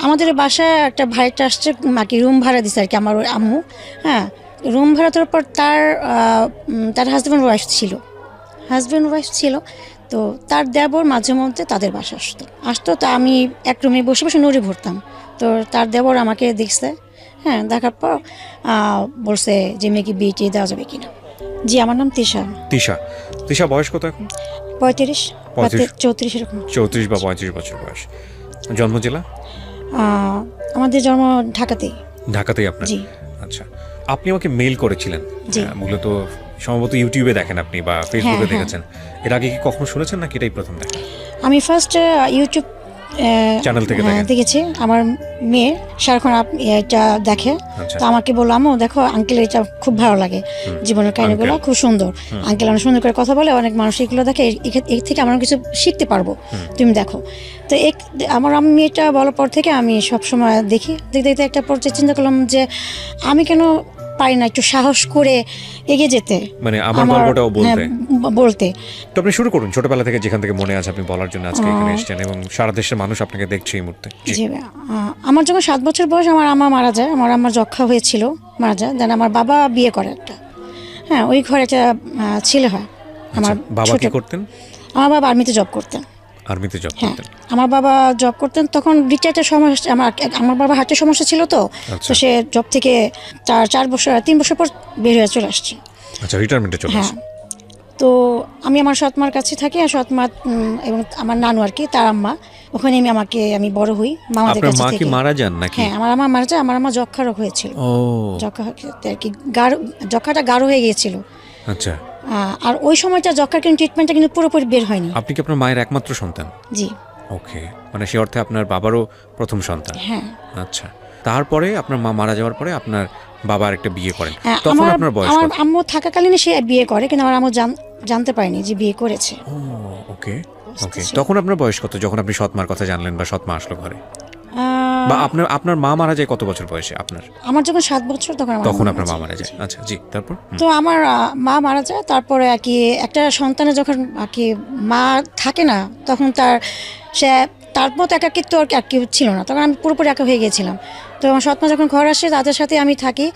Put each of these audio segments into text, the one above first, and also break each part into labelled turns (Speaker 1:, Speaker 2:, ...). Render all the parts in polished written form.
Speaker 1: আমাদের বাসায় একটা ভাড়াটা আসছে, মাকে রুম ভাড়া দিছে আর কি আমার ওই আম্মু। হ্যাঁ, রুম ভাড়া দেওয়ার পর তার হাজব্যান্ড ওয়াইফ ছিল। তো তার দেবর মাঝে মধ্যে তাদের বাসা আসতো তো আমি এক রুমে বসে বসে নুড়ি ভরতাম। তো তার দেবর আমাকে দেখছে, হ্যাঁ, দেখার পর বলছে যে মেয়েকে বিয়ে দেওয়া যাবে কিনা। জি, আমার নাম
Speaker 2: তিশা বয়স কত এখন?
Speaker 1: 35 34 এরকম।
Speaker 2: 34 বা 35 বছর বয়স। জন্ম জেলা?
Speaker 1: আমাদের জন্ম ঢাকাতেই।
Speaker 2: আপনার?
Speaker 1: জি।
Speaker 2: আচ্ছা, আপনি আমাকে মেইল করেছিলেন,
Speaker 1: জি।
Speaker 2: মূলত সম্ভবত ইউটিউবে দেখেন আপনি বা ফেসবুকে
Speaker 1: হ্যাঁ।
Speaker 2: দেখেছেন। এর আগে কি কখনো শুনেছেন নাকি এটাই প্রথম দেখা?
Speaker 1: আমি ফার্স্ট ইউটিউব
Speaker 2: চ্যানেল থেকে
Speaker 1: দেখেছি। আমার মেয়ে সারাক্ষণ এটা দেখে।
Speaker 2: আচ্ছা।
Speaker 1: তো আমাকে বললো, আম্মু দেখো আঙ্কেল, এটা খুব ভালো লাগে, জীবনের কাহিনীগুলো খুব সুন্দর। আঙ্কেল অনেক সুন্দর করে কথা বলে, অনেক মানুষ এগুলো দেখে, এর থেকে আমরা কিছু শিখতে পারবো, তুমি দেখো। তো আমার মেয়েটা বলার পর থেকে আমি সবসময় দেখতে দেখতে একটা পর্যায়ে চিন্তা করলাম যে আমি কেন পারি না একটু সাহস করে এগিয়ে যেতে,
Speaker 2: মানে আমার গল্পটাও
Speaker 1: বলতে।
Speaker 2: তো আপনি শুরু করুন ছোটবেলা থেকে, যেখান থেকে মনে আছে আপনি বলার জন্য আজকে এখানে এসেছেন এবং সারা দেশের মানুষ আপনাকে দেখছে এই মুহূর্তে।
Speaker 1: জি, আমার যখন 7 বছর বয়স আমার আম্মা মারা যায়। আমার আম্মার যক্ষা হয়েছিল, মারা যায়। দেন আমার বাবা বিয়ে করে একটা, হ্যাঁ, ওই ঘরে একটা ছেলে হয়। আমার
Speaker 2: বাবা কি করতেন?
Speaker 1: আমার বাবা আর্মিতে জব করতেন। আমার বাবা জব করতেন, তখন রিটায়ার্ডের সমস্যা, আমার বাবা হার্টের সমস্যা ছিল। তো সে জব থেকে 3 বছর পর বের হয়ে চলে আসছে।
Speaker 2: আচ্ছা, রিটায়ারমেন্টে চলে আসছে।
Speaker 1: তো আমি আমার সৎমার কাছে থাকি, আর সৎমা এবং আমার নানু আর কি, তার আম্মা, ওখানে আমি বড় হই মামাদের কাছে থেকে।
Speaker 2: আপনার মা কি মারা যান নাকি?
Speaker 1: হ্যাঁ, আমার আম্মা মারা যায়। আমার আম্মা যক্ষা রোগ হয়েছিল। যক্ষা আর কি, যক্ষাটা গাঢ় হয়ে গিয়েছিল।
Speaker 2: আচ্ছা।
Speaker 1: আর ওই সময়টা যক্ষার কিন্তু ট্রিটমেন্টটা কিন্তু পুরোপুরি বের হয়নি।
Speaker 2: আপনি কি আপনার মায়ের একমাত্র সন্তান?
Speaker 1: জি।
Speaker 2: ওকে, মানে সে অর্থে আপনার বাবারও প্রথম সন্তান।
Speaker 1: হ্যাঁ।
Speaker 2: আচ্ছা, তারপরে আপনার মা মারা যাওয়ার পরে আপনার বাবা একটা বিয়ে করেন, তখন আপনার বয়স কত?
Speaker 1: আমার আম্মু থাকাকালীন সে বিয়ে করে, কিন্তু আমার আম্মু জানতে পারেনি যে বিয়ে করেছে।
Speaker 2: ওকে। তখন আপনার বয়স কত যখন আপনি সৎমার কথা জানলেন বা সৎমা আসলো ঘরে? বা আপনার মা মারা যায় কত বছর বয়সে আপনার?
Speaker 1: আমার যখন 7 বছর
Speaker 2: তখন আপনার মা মারা যায়। আচ্ছা, জি, তারপর?
Speaker 1: তো আমার মা মারা যায়। তারপরে আর কি একটা সন্তানের যখন আর কি মা থাকে না, তখন তার মতো একাকিত্ব আর কি ছিল না, তখন আমি পুরোপুরি একা হয়ে গিয়েছিলাম। তো আমার সৎমা যখন ঘর আসে, তাদের সাথে আমি থাকি।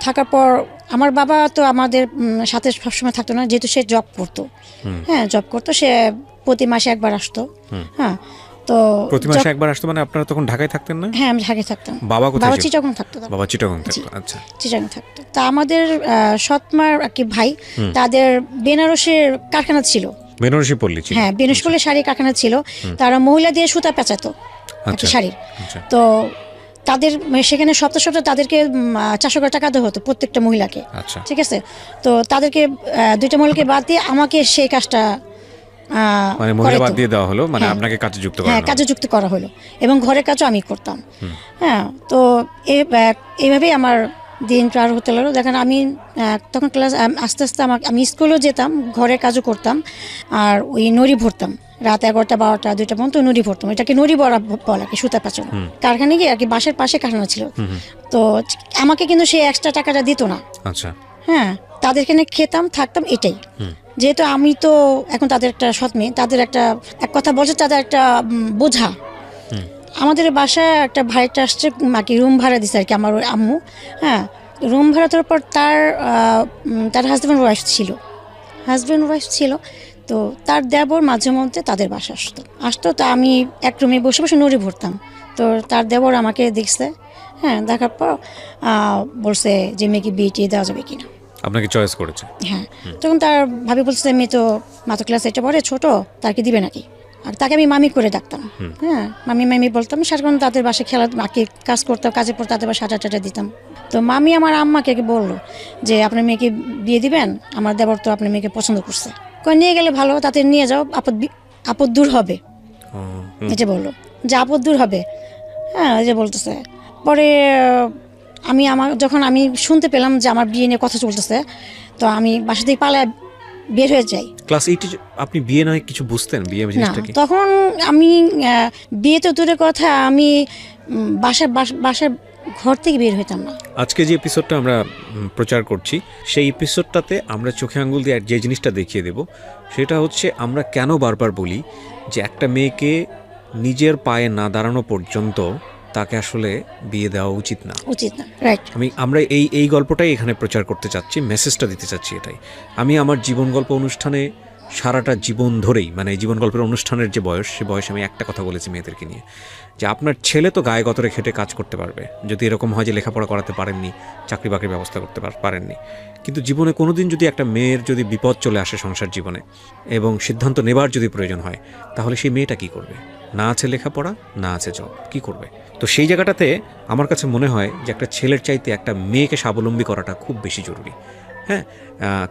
Speaker 1: থাকার পর আমার বাবা তো আমাদের সাথে সবসময় থাকতো না, যেহেতু সে জব করতো। হ্যাঁ, জব করতো। সে প্রতি মাসে একবার আসতো। হ্যাঁ, তো
Speaker 2: প্রতি মাসে একবার আসতো, মানে আপনারা তখন ঢাকায় থাকতেন না?
Speaker 1: হ্যাঁ, আমি ঢাকায় থাকতাম।
Speaker 2: বাবা কোথায়?
Speaker 1: বাবা চিটাগং থাকতো।
Speaker 2: আচ্ছা,
Speaker 1: চিটাগং থাকতো। তা আমাদের সৎমার আর কি ভাই, তাদের বেনারসের কারখানা ছিল।
Speaker 2: বেনারসি পল্লী ছিল?
Speaker 1: হ্যাঁ, বেনারসি পল্লী শাড়ি কারখানা ছিল। তারা মহিলা দিয়ে সুতা পেঁচাতো শাড়ির। তো তাদের সেখানে সপ্তাহে তাদেরকে 400 টাকা দেওয়া হতো প্রত্যেকটা মহিলাকে। ঠিক আছে। তো তাদেরকে 2টা মহিলাকে বাদ দিয়ে আমাকে সেই কাজটা
Speaker 2: মানে মহিলা বাদ দিয়ে দেওয়া হলো, মানে আপনাকে কাজে যুক্ত করা হলো।
Speaker 1: হ্যাঁ, কাজে যুক্ত করা হলো এবং ঘরের কাজও আমি করতাম। হ্যাঁ, তো এইভাবেই আমার দিন পার হতে লাগলো। দেখেন, আমি তখন ক্লাস আস্তে আস্তে আমি স্কুলেও যেতাম, ঘরের কাজও করতাম, আর ওই নড়ি ভরতাম রাত 11টা 12টা 2টা পর্যন্ত নড়ি ভরতাম। এটাকে নড়ি বলা আর কি, সুতা পেঁচানো। কারখানা গিয়ে আর কি, বাসার পাশে কারখানা ছিল। তো আমাকে কিন্তু সে এক্সট্রা টাকাটা দিত না।
Speaker 2: আচ্ছা।
Speaker 1: হ্যাঁ, তাদেরকে খেতাম, থাকতাম, এটাই। যেহেতু আমি তো এখন তাদের একটা সৎ মেয়ে, তাদের এক কথা বলছে, তাদের একটা বোঝা। আমাদের বাসায় একটা ভাড়াটা আসছে, মাকে রুম ভাড়া দিছে আর কি আমার ওই আম্মু। হ্যাঁ, রুম ভাড়া দেওয়ার পর তার হাজব্যান্ড ওয়াইফ ছিল। তো তার দেবর মাঝে মধ্যে তাদের বাসা আসতো তো আমি এক রুমে বসে বসে নুড়ি ভরতাম। তো তার দেবর আমাকে দেখছে, হ্যাঁ, দেখার পর বলছে যে মেয়েকে বিয়ে দেওয়া যাবে কিনা।
Speaker 2: আপনাকে চয়েস করেছে?
Speaker 1: হ্যাঁ। তখন তার ভাবি বলছে, মেয়ে তো মাত্র ক্লাস 8 পড়ে, ছোট, তাকে দিবে নাকি। আর তাকে আমি মামি করে ডাকতাম। হ্যাঁ, মামি বলতাম। সারাক্ষণ তাদের বাসায় কাজ করতাম, কাজে পর তাদের বাসায় আটা দিতাম। তো মামি আমার আম্মাকে বললো যে আপনার মেয়েকে বিয়ে দিবেন, আমার দেবর তো আপনার মেয়েকে পছন্দ করছে, নিয়ে গেলে ভালো, তাতে নিয়ে যাও, আপদ দূর হবে। এটা বললো যে আপদ দূর হবে। হ্যাঁ, এই যে বলতেছে। পরে যখন আমি শুনতে পেলাম যে আমার বিয়ে নিয়ে কথা চলতেছে, তো আমি বাসা থেকে পালায় বের হয়ে যাই।
Speaker 2: ক্লাস 8 আপনি বিয়ে নয় কিছু বুঝতেন? বিয়ে জিনিসটা কি?
Speaker 1: তখন আমি বিয়ে তো দূরের কথা, আমি বাসার ঘর থেকে বের হইতাম না।
Speaker 2: আজকে যে এপিসোডটা আমরা প্রচার করছি, সেই এপিসোডটাতে আমরা চোখে আঙ্গুল দিয়ে যে জিনিসটা দেখিয়ে দেব, সেটা হচ্ছে আমরা কেন বারবার বলি যে একটা মেয়েকে নিজের পায়ে না দাঁড়ানো পর্যন্ত তাকে আসলে বিয়ে দেওয়া উচিত না।
Speaker 1: রাইট।
Speaker 2: আমরা এই গল্পটাই এখানে প্রচার করতে চাচ্ছি, মেসেজটা দিতে চাচ্ছি এটাই। আমি আমার জীবন গল্প অনুষ্ঠানে সারাটা জীবন ধরেই, মানে এই জীবন গল্পের অনুষ্ঠানের যে বয়স, সে বয়সে আমি একটা কথা বলেছি মেয়েদেরকে নিয়ে, যে আপনার ছেলে তো গায়ে গতরে খেটে কাজ করতে পারবে, যদি এরকম হয় যে লেখাপড়া করাতে পারেননি, চাকরি বাকরির ব্যবস্থা করতে পারেননি, কিন্তু জীবনে কোনো দিন যদি একটা মেয়ের যদি বিপদ চলে আসে সংসার জীবনে এবং সিদ্ধান্ত নেবার যদি প্রয়োজন হয়, তাহলে সেই মেয়েটা কী করবে? না আছে লেখাপড়া, না আছে জব, কী করবে? তো সেই জায়গাটাতে আমার কাছে মনে হয় যে একটা ছেলের চাইতে একটা মেয়েকে স্বাবলম্বী করাটা খুব বেশি জরুরি। হ্যাঁ,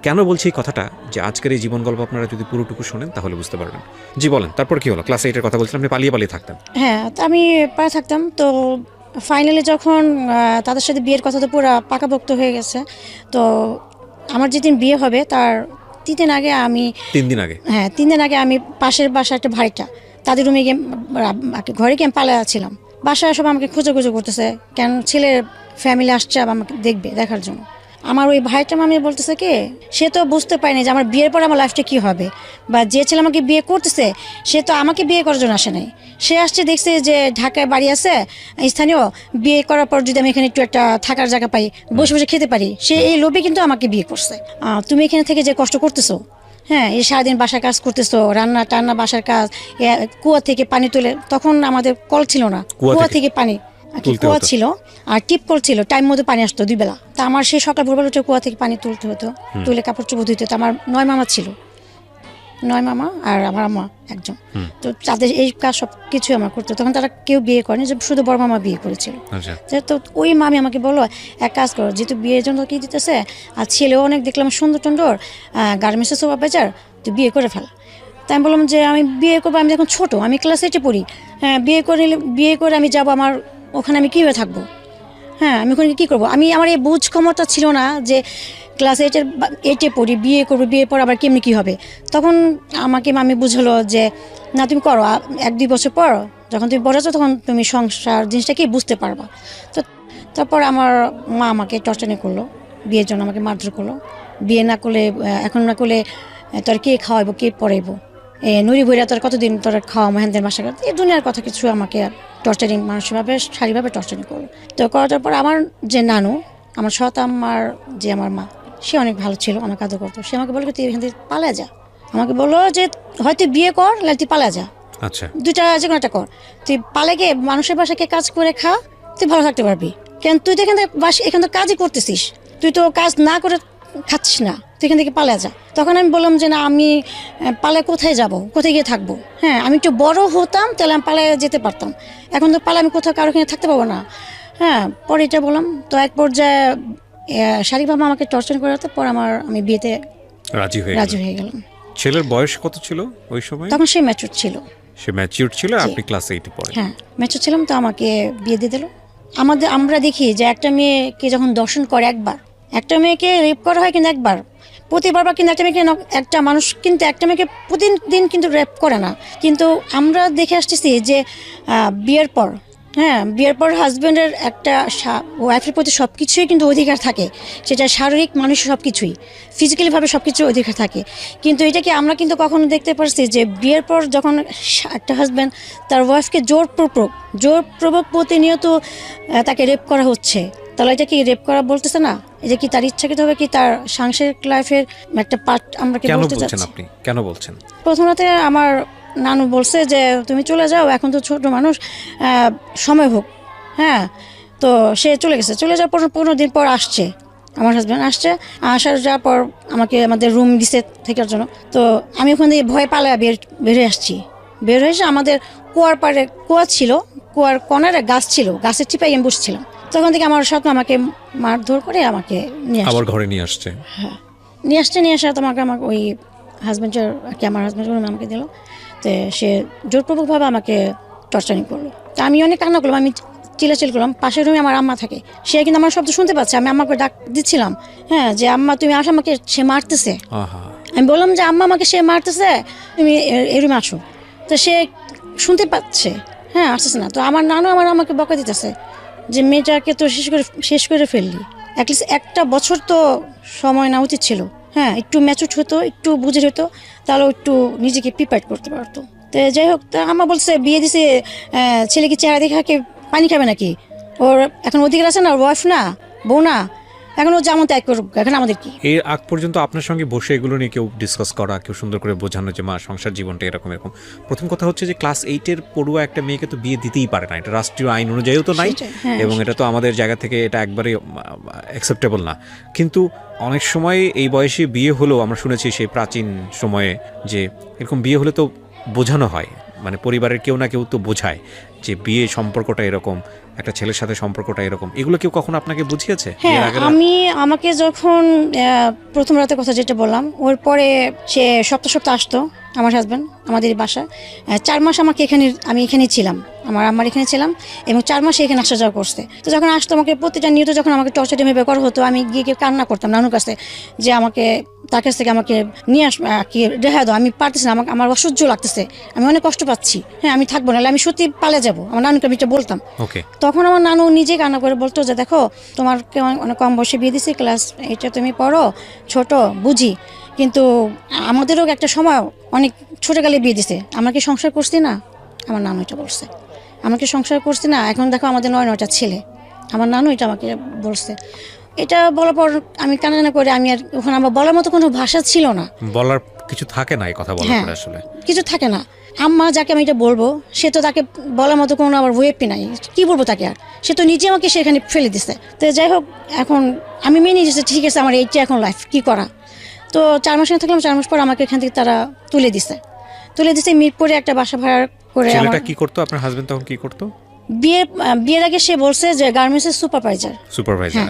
Speaker 2: কেন বলছি এই কথাটা, যে আজকের এই জীবন গল্প আপনারা যদি পুরোটুকু শোনেন তাহলে বুঝতে পারবেন। জি বলেন, তারপর কি হলো? ক্লাস 8-এর কথা বলছিলাম, আপনি পালিয়ে থাকতেন।
Speaker 1: হ্যাঁ, তো আমি পাড়ে থাকতাম। তো ফাইনালি যখন তাদের সাথে বিয়ের কথা তো পুরো পাকাপোক্ত হয়ে গেছে, তো আমার যেদিন বিয়ে হবে তার 3 দিন আগে আমি
Speaker 2: 3 দিন আগে?
Speaker 1: হ্যাঁ, 3 দিন আগে আমি পাশের বাসার একটা ভাড়িটা তাদের রুমে গিয়ে ঘরে গিয়ে পালায়া ছিলাম। বাসায় সব আমাকে খুঁজে করতেছে, কেন ছেলের ফ্যামিলি আসছে আমাকে দেখার জন্য। আমার ওই ভাইটা মামি বলতেছে কি, সে তো বুঝতে পারেনি যে আমার বিয়ের পর আমার লাইফটা কী হবে, বা যে ছেলে আমাকে বিয়ে করতেছে সে তো আমাকে বিয়ে করার জন্য আসে নাই। সে আসছে দেখছে যে ঢাকায় বাড়ি আছে স্থানীয়, বিয়ে করার পর যদি আমি এখানে একটু একটা থাকার জায়গা পাই, বসে বসে খেতে পারি, সে এই লোভে কিন্তু আমাকে বিয়ে করছে। তুমি এখানে থেকে যে কষ্ট করতেছো, হ্যাঁ, এই সারাদিন বাসার কাজ করতেছো, রান্না টান্না বাসার কাজ, কুয়া থেকে পানি তুলে, তখন আমাদের কল ছিল না, কুয়া থেকে পানি, কুয়া ছিল আর টিপ কল ছিল, টাইম মতো পানি আসতো 2 বেলা। তা আমার সেই সকাল ভোরবেলা উঠে কুয়া থেকে পানি তুলতে হতো, তুলে কাপড় চোপড় ধুতে হতো। আমার 9 মামা ছিল, 9 মামা আর আমার আম্মা একজন। তো তাদের এই কাজ সব কিছুই আমার করতো। তখন তারা কেউ বিয়ে করেনি, যে শুধু বড় মামা বিয়ে করেছিল। তো ওই মামি আমাকে বললো, এক কাজ করো, যেহেতু বিয়ের জন্য কি দিতেছে, আর ছেলেও অনেক দেখলাম সুন্দর টুন্দর, গার্মেন্টসের সুপারভাইজার, তুই বিয়ে করে ফেল। তাই আমি বললাম যে আমি বিয়ে করবো, আমি এখন ছোটো, আমি ক্লাস 8-এ পড়ি, হ্যাঁ, বিয়ে করে আমি যাবো, আমার ওখানে আমি কীভাবে থাকবো? হ্যাঁ, আমি ওখানে কী করবো? আমার এই বুঝ ক্ষমতা ছিল না যে ক্লাস 8-এ পড়ি, বিয়ে করবো, বিয়ের পর আবার কেমনি কী হবে। তখন আমাকে মামি বুঝলো যে না, তুমি করো, 1-2 বছর পর যখন তুমি বড় আছো তখন তুমি সংসার জিনিসটা কি বুঝতে পারবা। তো তারপর আমার মা আমাকে টর্চার করলো, বিয়ের জন্য আমাকে মারধর করলো। বিয়ে না করলে, এখন না করলে তোর কে খাওয়াইবো, কে পড়াইবো, নুরি ভৈরা তোর কতদিন তোর খাওয়া মহেন্দ্রের বাসা, এই দুনিয়ার কথা কিছু আমাকে টর্চারিং, মানসিকভাবে শারীরিকভাবে টর্চারিং করলো। তো করার পর আমার যে নানু, আমার সৎ আম্মার যে আমার মা, সে অনেক ভালো ছিল, আমাকে আদর করতো। সে আমাকে বললো তুই এখান থেকে পালা যা, আমাকে বললো যে হয়তো বিয়ে কর, নাহলে তুই পালা যা,
Speaker 2: আচ্ছা,
Speaker 1: দুইটা যে কোনো একটা কর, তুই পালে গিয়ে মানুষের বাসাকে কাজ করে খা, তুই ভালো থাকতে পারবি। কেন তুই তো এখান থেকে কাজই করতেছিস, তুই তো কাজ না করে খাচ্ছিস না, তুই এখান থেকে পালা যা। তখন আমি বললাম যে না, আমি পালে কোথায় যাব, কোথায় গিয়ে থাকবো? হ্যাঁ, আমি একটু বড় হতাম তাহলে আমি পালায় যেতে পারতাম, এখন তো পালে আমি কোথাও কারো এখানে থাকতে পারবো না। হ্যাঁ, পরে এটা বললাম। তো এক পর্যায়ে শারীরিকভাবে আমাকে টর্চার করাতে পর আমি বিয়েতে রাজি হয়ে গেলাম।
Speaker 2: ছেলের বয়স কত ছিল ওই সময়?
Speaker 1: তখন সে ম্যাচুর ছিল।
Speaker 2: আপনি ক্লাস 8-এ পড়েন?
Speaker 1: হ্যাঁ, ম্যাচুর ছিলাম। তো আমাকে বিয়ে দিয়ে দিল। আমরা দেখি যে একটা মেয়েকে যখন দর্শন করে একবার, একটা মেয়েকে রেপ করা হয় কিন্তু একবার, প্রতিবার কিন্তু একটা মানুষ কিন্তু একটা মেয়েকে প্রতিদিন কিন্তু রেপ করে না। কিন্তু আমরা দেখে আসতেছি যে বিয়ের পর, হ্যাঁ, বিয়ের পর হাজব্যান্ডের একটা ওয়াইফের প্রতি সব কিছুই কিন্তু অধিকার থাকে, সেটা শারীরিক, মানুষের সব কিছুই, ফিজিক্যালিভাবে সব কিছু অধিকার থাকে। কিন্তু এটাকে আমরা কিন্তু কখনো দেখতে পারছি যে বিয়ের পর যখন একটা হাজব্যান্ড তার ওয়াইফকে জোরপূর্বক প্রতিনিয়ত তাকে রেপ করা হচ্ছে, তাহলে এটা কি রেপ করা বলতেছে না? এটা কি তার ইচ্ছাকৃতভাবে কি তার সাংসারিক লাইফের একটা পার্ট আমরা কি বলতে চাচ্ছি?
Speaker 2: আপনি কেন বলছেন?
Speaker 1: প্রথমত আমার নানু বলছে যে তুমি চলে যাও, এখন তো ছোট মানুষ, সময় হোক। হ্যাঁ, তো সে চলে গেছে। চলে যাওয়ার পর 15 দিন পর আসছে আমার হাজব্যান্ড, যাওয়ার পর আমাকে আমাদের রুম দিছে থাকার জন্য। তো আমি ওখান থেকে ভয় পালায় বের হয়ে এসে আমাদের কুয়ার পাড়ে কুয়া ছিল, কুয়ার কর্নারে গাছ ছিল, গাছের চিপায় আমি বসছিলাম। তখন থেকে আমার সাথে আমাকে মারধর করে আমাকে
Speaker 2: আবার ঘরে নিয়ে আসছে।
Speaker 1: হ্যাঁ, নিয়ে আসা তোমাকে আমাকে ওই হাজব্যান্ডের আমার হাজব্যান্ড আমাকে দিল। তো সে জোরপূর্বকভাবে আমাকে টর্চারিং করলো। তা আমি অনেক কান্না করলাম, আমি চিল্লাচিল্লি করলাম। পাশের রুমে আমার আম্মা থাকে, সে কিন্তু আমার শব্দ শুনতে পাচ্ছে। আমি আম্মাকে ডাক দিচ্ছিলাম, হ্যাঁ, যে আম্মা তুমি আসো, আমাকে সে মারতেছে। আমি বললাম যে আম্মা আমাকে সে মারতেছে, তুমি এই রুমে আসো। তো সে শুনতে পাচ্ছে, হ্যাঁ, আসতেছে না। তো আমার নানু আমাকে বকা দিতেছে যে মেয়েটাকে তো শেষ করে ফেললি, অ্যাটলিস্ট 1 বছর তো সময় নেওয়া উচিত ছিল। হ্যাঁ, একটু ম্যাচুর হতো, একটু বুঝে হতো, তাহলে একটু নিজেকে প্রিপেয়ার করতে পারতো। তো যাই হোক, তা আমার বলছে বিয়ে দিছে, ছেলে কি চেহারা দেখে পানি খাবে নাকি? ওর এখন অধিকার আছে না, ওর ওয়াইফ না, বউ না, এখন ও যেমন ত্যাগ করুক, এখন আমাদের কি?
Speaker 2: এর আগ পর্যন্ত আপনার সঙ্গে বসে এগুলো নিয়ে কেউ ডিসকাস করা, কেউ সুন্দর করে বোঝানো যে মা সংসার জীবনটা এরকম এরকম? প্রথম কথা হচ্ছে যে ক্লাস 8-এর পড়ুয়া একটা মেয়েকে তো বিয়ে দিতেই পারে না, এটা রাষ্ট্রীয় আইন অনুযায়ীও তো নাই,
Speaker 1: সেটাই, হ্যাঁ,
Speaker 2: এবং এটা তো আমাদের জায়গা থেকে এটা একবারে অ্যাকসেপ্টেবল না। কিন্তু অনেক সময় এই বয়সে বিয়ে হলেও আমরা শুনেছি সেই প্রাচীন সময়ে যে এরকম বিয়ে হলে তো বোঝানো হয়, মানে পরিবারের কেউ না কেউ তো বোঝায় যে বিয়ে সম্পর্কটা এরকম, একটা ছেলের সাথে সম্পর্কটা এরকম। এগুলো কেউ কখনো আপনাকে বুঝিয়েছে?
Speaker 1: হ্যাঁ, আমাকে যখন প্রথম রাতের কথা যেটা বললাম, ওর পরে সে সপ্তাহ সপ্তাহ আসতো আমার হাজব্যান্ড আমাদের বাসায়। 4 মাস আমাকে আমি এখানেই ছিলাম, আমার এখানে ছিলাম, এবং 4 মাস এখানে আসা যাওয়া করছে। তো যখন আসতো আমাকে প্রতিটা নিয়ত যখন আমাকে টর্চার এভাবে করা হতো, আমি গিয়ে কান্না করতাম নানুর কাছে যে আমাকে তার কাছ থেকে আমাকে নিয়ে কি রেহাই দাও, আমি পারতেছি না, আমার অসহ্য লাগতেছে, আমি অনেক কষ্ট পাচ্ছি, হ্যাঁ আমি থাকবো না, আমি সত্যি পালে যাবো। আমার নানুকে আমি এটা বলতাম। তখন আমার নানু নিজে কান্না করে বলতো যে দেখো, তোমার অনেক কম বয়সে বিয়ে দিছি, ক্লাস 8-এ তুমি পড়ো, ছোট বুঝি, কিন্তু আমাদেরও একটা সময় অনেক ছোটকালে বিয়ে দিছে, আমরা কি সংসার করছি না? আমার নানু এটা বলছে, আমাকে সংসার করছি না, এখন দেখো আমাদের 9টা ছেলে। আমার নানু এটা আমাকে বলছে। এটা বলার পর আমি কান্না করে, আমি আর ওখানে আমার বলার মতো কোনো ভাষা ছিল না,
Speaker 2: বলার কিছু থাকে না, এই কথা বলার পরে আসলে
Speaker 1: কিছু থাকে না। আম্মা যাকে আমি এটা বলবো, সে তো তাকে বলার মতো কোনো আমার ওয়েপই নাই, কি বলবো তাকে? আর সে তো নিজে আমাকে সেখানে ফেলে দিছে। তো যাই হোক, এখন আমি মেনে নিয়েছি, ঠিক আছে আমার এইটা এখন লাইফ, কি করা? তো 4 মাস থাকলাম, 4 মাস পর আমাকে এখান থেকে তারা তুলে দিছে মিরপুরে একটা বাসা ভাড়া করে।
Speaker 2: ছেলেটা কি করতো, আপনার হাজবেন্ড তখন কি করতো?
Speaker 1: বিয়ের আগে সে বলছে যে গার্মেন্টসের সুপারভাইজার।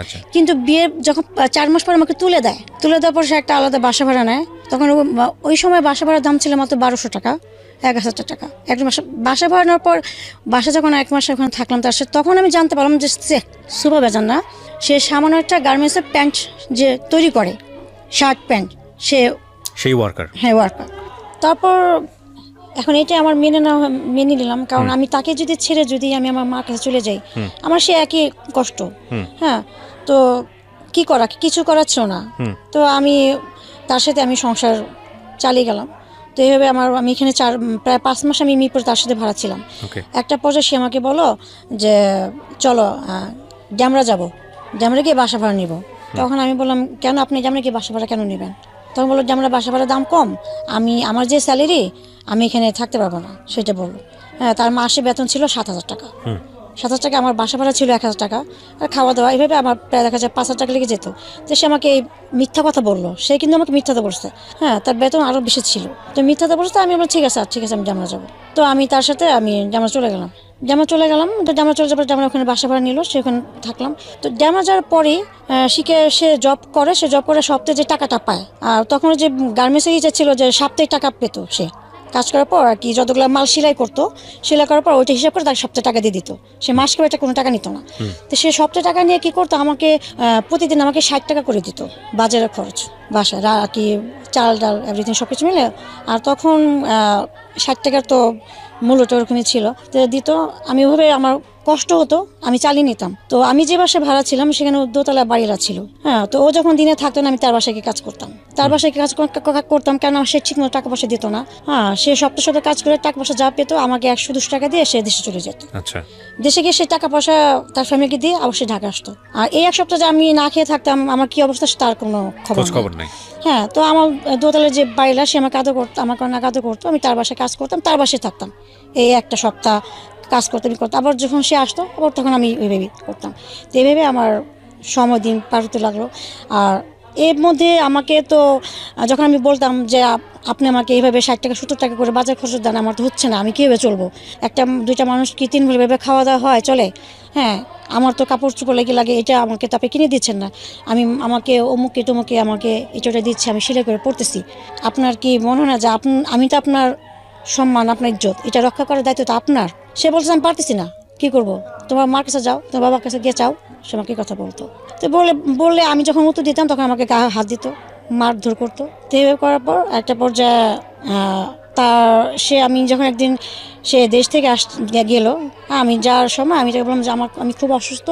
Speaker 2: আচ্ছা।
Speaker 1: কিন্তু বিয়ে যখন 4 মাস পর আমাকে তুলে দেওয়ার পর সে একটা আলাদা বাসা ভাড়া নেয়। তখন ওই সময় বাসা ভাড়ার দাম ছিল মাত্র 1200 টাকা, 1000 টাকা এক মাস। বাসা ভাড়া নেওয়ার পর বাসা যখন 1 মাস ওখানে থাকলাম তার সাথে, তখন আমি জানতে পারলাম যে সে সুপারভাইজার না, সে সামান্য একটা গার্মেন্টসের প্যান্ট যে তৈরি করে, শার্ট প্যান্ট, সেই ওয়ার্কার। হ্যাঁ, ওয়ার্কার। তারপর এখন এটা আমার মেনে নিলাম, কারণ আমি তাকে যদি ছেড়ে যদি আমি আমার মার কাছে চলে যাই, আমার সে একই কষ্ট। হ্যাঁ, তো কি করা, কিছু করার ছিল না। তো আমি তার সাথে আমি সংসার চালিয়ে গেলাম। তো এইভাবে আমি এখানে প্রায় 5 মাস আমি মিরপুরে তার সাথে ভাড়া ছিলাম। একটা পর্যায়ে সে আমাকে বলো যে চলো ড্যামরা যাবো, ড্যামরা গিয়ে বাসা ভাড়া নিব। তখন আমি বললাম, কেন আপনি ড্যামরা গিয়ে বাসা ভাড়া কেন নেবেন? তখন বললো, ড্যামরা বাসা ভাড়ার দাম কম, আমার যে স্যালারি আমি এখানে থাকতে পারবো না, সেটা বললো। হ্যাঁ, তার মাসে বেতন ছিল 7,000 টাকা। 7,000 টাকা, আমার বাসা ভাড়া ছিল 1,000 টাকা, আর খাওয়া দাওয়া এইভাবে আমার প্রায় দেখা যায় 5,000 টাকা লেগে যেত। তো সে আমাকে মিথ্যা কথা বললো, সে কিন্তু আমাকে মিথ্যাতে বলছে। হ্যাঁ, তার বেতন আরও বেশি ছিল, তো মিথ্যাতে বলছে। আমি বললাম ঠিক আছে আমি জামরা যাবো। তো আমি তার সাথে জামরা চলে গেলাম। তো জামরা চলে যাবার জামরা ওখানে বাসা ভাড়া নিল, সে ওখানে থাকলাম। তো জামরা যাওয়ার পরে সে জব করে সপ্তাহে যে টাকাটা পায়, আর তখন যে গার্মেন্টসে ইচ্ছা ছিল যে সাপ্তাহিক টাকা পেত। সে কাজ করার পর আর কি যতগুলো মাল সেলাই করার পর ওইটা হিসাব করে তাকে সপ্তাহে টাকা দিয়ে দিত। সে মাস করে এটা কোনো টাকা নিত না। তো সে সপ্তাহে টাকা নিয়ে কি করতো, আমাকে প্রতিদিন আমাকে 60 টাকা করে দিত বাজারের খরচ, বাসায় কি চাল ডাল এভরিথিং সব কিছু মিলে। আর তখন 60 টাকার তো মূল্যটা ওরকমই ছিল, তো দিত। আমি ওভাবে আমার কষ্ট হতো, আমি চালিয়ে নিতাম। তো আমি যে বাসায় ভাড়া ছিলাম সেখানে দোতলা বাড়িরা ছিল। হ্যাঁ, তো ও যখন দিনে থাকতো না, আমি তার বাসায় কাজ করতাম। কেন সে ঠিক মতো টাকা পয়সা দিত না। হ্যাঁ, সে সপ্তাহে কাজ করে টাকা পয়সা যা পেতো আমাকে 120 টাকা দিয়ে সে দেশে চলে যেত।
Speaker 2: আচ্ছা,
Speaker 1: দেশে গিয়ে সে টাকা পয়সা তার ফ্যামিলিকে দিয়ে অবশ্যই ঢাকা আসতো। আর এই 1 সপ্তাহ যে আমি না খেয়ে থাকতাম, আমার কি অবস্থা তার কোনো খবর নাই। হ্যাঁ, তো আমার দোতলার যে বাড়িরা সে আমাকে আদর করতো, আমার কারণে আদর করতো। আমি তার বাসায় কাজ করতাম, তার বাসায় থাকতাম। এই একটা সপ্তাহ কাজ করতাম। আবার যখন সে আসতো আবার তখন আমি ওইভাবেই করতাম। তো এইভাবে আমার সময় দিন পার হতে লাগলো। আর এর মধ্যে আমাকে তো যখন আমি বলতাম যে আপনি আমাকে এইভাবে 60 টাকা 70 টাকা করে বাজার খরচ দেন, আমার তো হচ্ছে না, আমি কীভাবে চলবো? 1-2টা মানুষ কি 3 ভেবে খাওয়া দাওয়া হয়, চলে? হ্যাঁ, আমার তো কাপড় চোপড় লাগে, এটা আমাকে তো আপনি কিনে দিচ্ছেন না। আমাকে অমুকে তমুকে আমাকে এটা দিচ্ছে, আমি সেলাই করে পড়তেছি। আপনার কি মনে হয় না যে আমি তো আপনার সম্মান, আপনার ইজ্জত এটা রক্ষা করার দায়িত্ব তো আপনার? সে বলছে আমি পারতেছি না, কি করব? তোমার মার কাছে যাও, তোমার বাবার কাছে গিয়ে চাও। সে আমাকে কথা বলতো। তো বললে আমি যখন উত্তর দিতাম তখন আমাকে গায়ে হাত দিত, মারধর করতো। তো এইভাবে করার পর একটা পর্যায়ে আমি যখন একদিন সে দেশ থেকে গেল, আমি যাওয়ার সময় আমি তাকে বললাম যে আমি খুব অসুস্থ,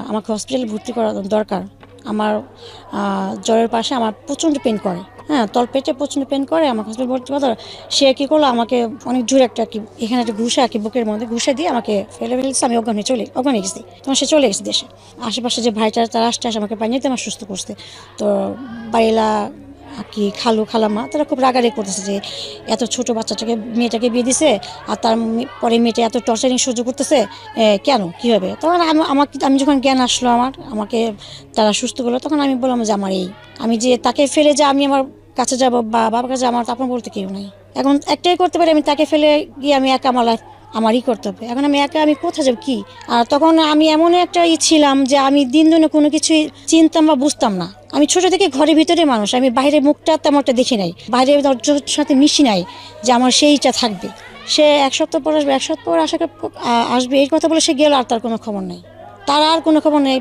Speaker 1: আমাকে হসপিটালে ভর্তি করা দরকার। আমার জ্বরের পাশে আমার প্রচণ্ড পেন করে, হ্যাঁ তলপেটে প্রচণ্ড পেন করে। আমার হাজব্যান্ড বলতে কথা, সে কী করলো, আমাকে অনেক জোরে একটা কি এখানে একটা ঘুষা কি বুকের মধ্যে ঘুষে দিয়ে আমাকে ফেলে ফেলছে। আমি অজ্ঞান হয়ে গেছি। তখন সে চলে গেছে দেশে। আশেপাশে যে ভাইটা তারা আসতে আমাকে পানিতে আমার সুস্থ করছে। তো বাড়িলা কি খালাম্মা তারা খুব রাগারাগি করতেছে যে এত ছোট বাচ্চাটাকে মেয়েটাকে বিয়ে দিছে, আর তার পরে মেয়েটা এত টর্চারিং সহ্য করতেছে, কেন কী হবে। তখন আমি যখন জ্ঞান আসলো আমাকে তারা সুস্থ করলো, তখন আমি বললাম যে আমি যে তাকে ফেলে যে আমি আমার কাছে যাব বা বাবার কাছে, আমার আপনার বলতে কেউ নাই। এখন একটাই করতে পারি, আমি তাকে ফেলে গিয়ে আমি একা আমার life আমারই করতে হবে। এখন আমি একা, আমি কোথায় যাব কি। আর তখন আমি এমন একটা ছিলাম যে আমি দিন দিনে কোনো কিছুই চিনতাম বা বুঝতাম না। আমি ছোট থেকে ঘরের ভিতরে মানুষ, আমি বাইরে মুখটা তেমন একটা দেখি নাই, বাইরে সাথে মিশি নাই যে আমার সেইটা থাকবে। সে এক সপ্তাহ পর আসবে, এক সপ্তাহ পর আসবে এই কথা বলে সে গেল, আর তার কোনো খবর নেই। তার আর কোনো খবর নেই।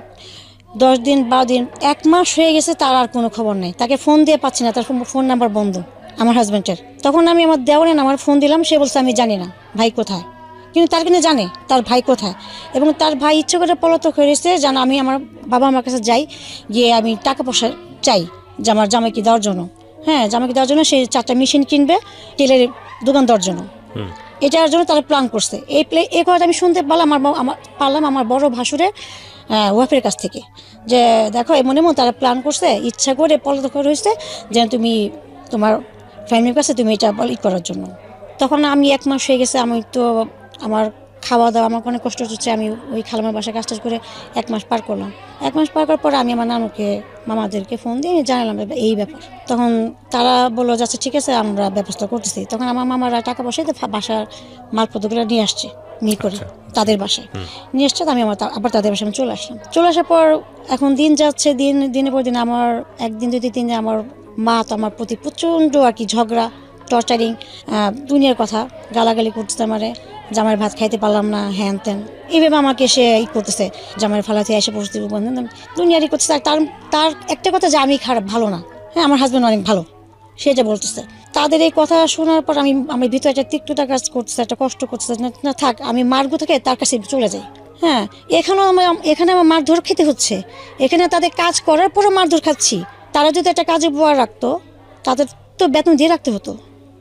Speaker 1: 10 দিন 12 দিন 1 মাস হয়ে গেছে, তার আর কোনো খবর নেই। তাকে ফোন দিয়ে পাচ্ছি না, তার ফোন নাম্বার বন্ধ আমার হাজব্যান্ডের। তখন আমি আমার দেওয়ারের আমার ফোন দিলাম, সে বলছে আমি জানি না ভাই কোথায়। কিন্তু তার কিন্তু জানে তার ভাই কোথায়, এবং তার ভাই ইচ্ছে করে পলাতক হয়েছে যেন আমি আমার বাবা আমার কাছে যাই, গিয়ে আমি টাকা পয়সা চাই যে আমার জামাইকে দেওয়ার জন্য। হ্যাঁ, জামাইকে দেওয়ার জন্য সে 4টা মেশিন কিনবে টেলের দোকান দেওয়ার জন্য। এটার জন্য তারা প্ল্যান করছে। এই কথা আমি শুনতে পারলাম আমার বড় ভাসুরের ওয়াইফের কাছ থেকে, যে দেখো এমন তারা প্ল্যান করছে, ইচ্ছা করে পলাতক হয়েছে যেন তুমি তোমার ফ্যামিলির কাছে তুমি এটা করার জন্য। তখন আমি 1 মাস হয়ে গেছে, আমি তো আমার খাওয়া দাওয়া আমার অনেক কষ্ট হচ্ছে। আমি ওই খালামার বাসায় কাজ করে 1 মাস পার করলাম। 1 মাস পার করার পরে আমি আমার নানুকে মামাদেরকে ফোন দিয়ে জানালাম এই ব্যাপার। তখন তারা বললো যাচ্ছে ঠিক আছে আমরা ব্যবস্থা করতেছি। তখন আমার মামারা টাকা পয়সা বাসার মালপত্রগুলো নিয়ে আসছে করে তাদের বাসায় নিয়ে আসছে। আমি আবার তাদের বাসায় চলে আসার পর এখন দিন যাচ্ছে, দিনের পর দিন আমার 1 দিন 2 দিন আমার মা তো আমার প্রতি প্রচণ্ড আর কি ঝগড়া, টর্চারিং, দুনিয়ার কথা গালাগালি করতেছে আমারে। জামাইয়ের ভাত খাইতে পারলাম না, হ্যান ত্যান এইভাবে আমাকে সে করতেছে। জামাইয়ের ফালাতে এসে পড়তে দুনিয়ারই করতেছে। আর তার একটা কথা যে আমি খারাপ, ভালো না। হ্যাঁ, আমার হাজব্যান্ড অনেক ভালো, সেটা বলতেছে। তাদের এই কথা শোনার পর আমার ভিতরে একটা তিক্ততা কাজ করতেছে, একটা কষ্ট করতেছে। না থাক, আমি মার্গো থেকে তার কাছে চলে যাই। হ্যাঁ, এখানে আমার মারধর খেতে হচ্ছে, এখানে তাদের কাজ করার পরও মারধর খাচ্ছি। তারা যদি একটা কাজে বোয়া রাখতো, তাদের তো বেতন দিয়ে রাখতে হতো,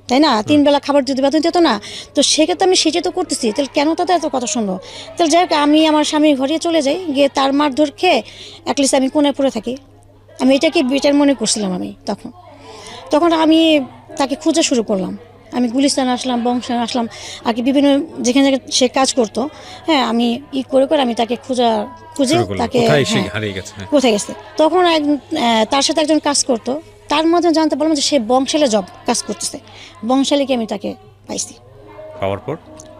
Speaker 1: তাই না? 3 বেলা খাবার যদি বেতন দিত না, তো সেক্ষেত্রে আমি সেটা তো করতেছি, তাহলে কেন তাদের এত কথা শুনবো? তাহলে যাই হোক, আমি আমার স্বামীর ঘরে চলে যাই, গিয়ে তার মারধর খেয়ে অ্যাটলিস্ট আমি কোণে পড়ে থাকি। আমি এটাকে বেটার মনে করছিলাম। আমি তখন আমি তাকে খুঁজে শুরু করলাম। আমি গুলিস্তান আসলাম, বংশান আসলাম, আর কি বিভিন্ন যেখানে সে কাজ করতো। হ্যাঁ, আমি করে আমি তাকে খুঁজে তাকে কোথায় গেছে। তখন তার সাথে একজন কাজ করতো, তার মধ্যে জানতে পারলাম যে সে বংশালে কাজ করতেছে। বংশালীকে আমি তাকে পাইছি।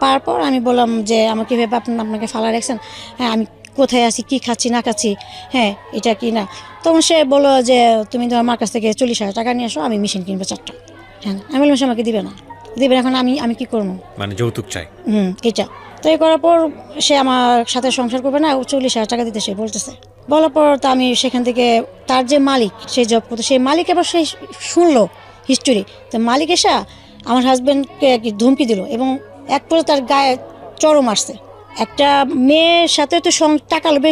Speaker 1: পাওয়ার পর আমি বললাম যে আমাকে ভেবে আপনাকে ফালা রাখছেন। হ্যাঁ, আমি কোথায় আছি, কি খাচ্ছি না খাচ্ছি, হ্যাঁ এটা কি না। তখন সে বললো যে তুমি তোমার মার কাছ থেকে 40,000 টাকা নিয়ে আসো, আমি মেশিন কিনবো 4টা। হ্যাঁ, আমি বললাম সে আমাকে দিবে না। এখন আমি কি করবো,
Speaker 2: মানে যৌতুক চাই
Speaker 1: এটা। তো এই করার পর সে আমার সাথে সংসার করবে না, 40,000 টাকা দিতে সে বলতেছে। বলার পর তো আমি সেখান থেকে তার যে মালিক, সে জব করতো, সেই মালিক এবার সে শুনলো হিস্টোরি। তো মালিক এসে আমার হাজব্যান্ডকে ধমকি দিল, এবং এক পরে তার গায়ে চড়ও মারছে। একটা মেয়ের সাথে তো টাকা লোভে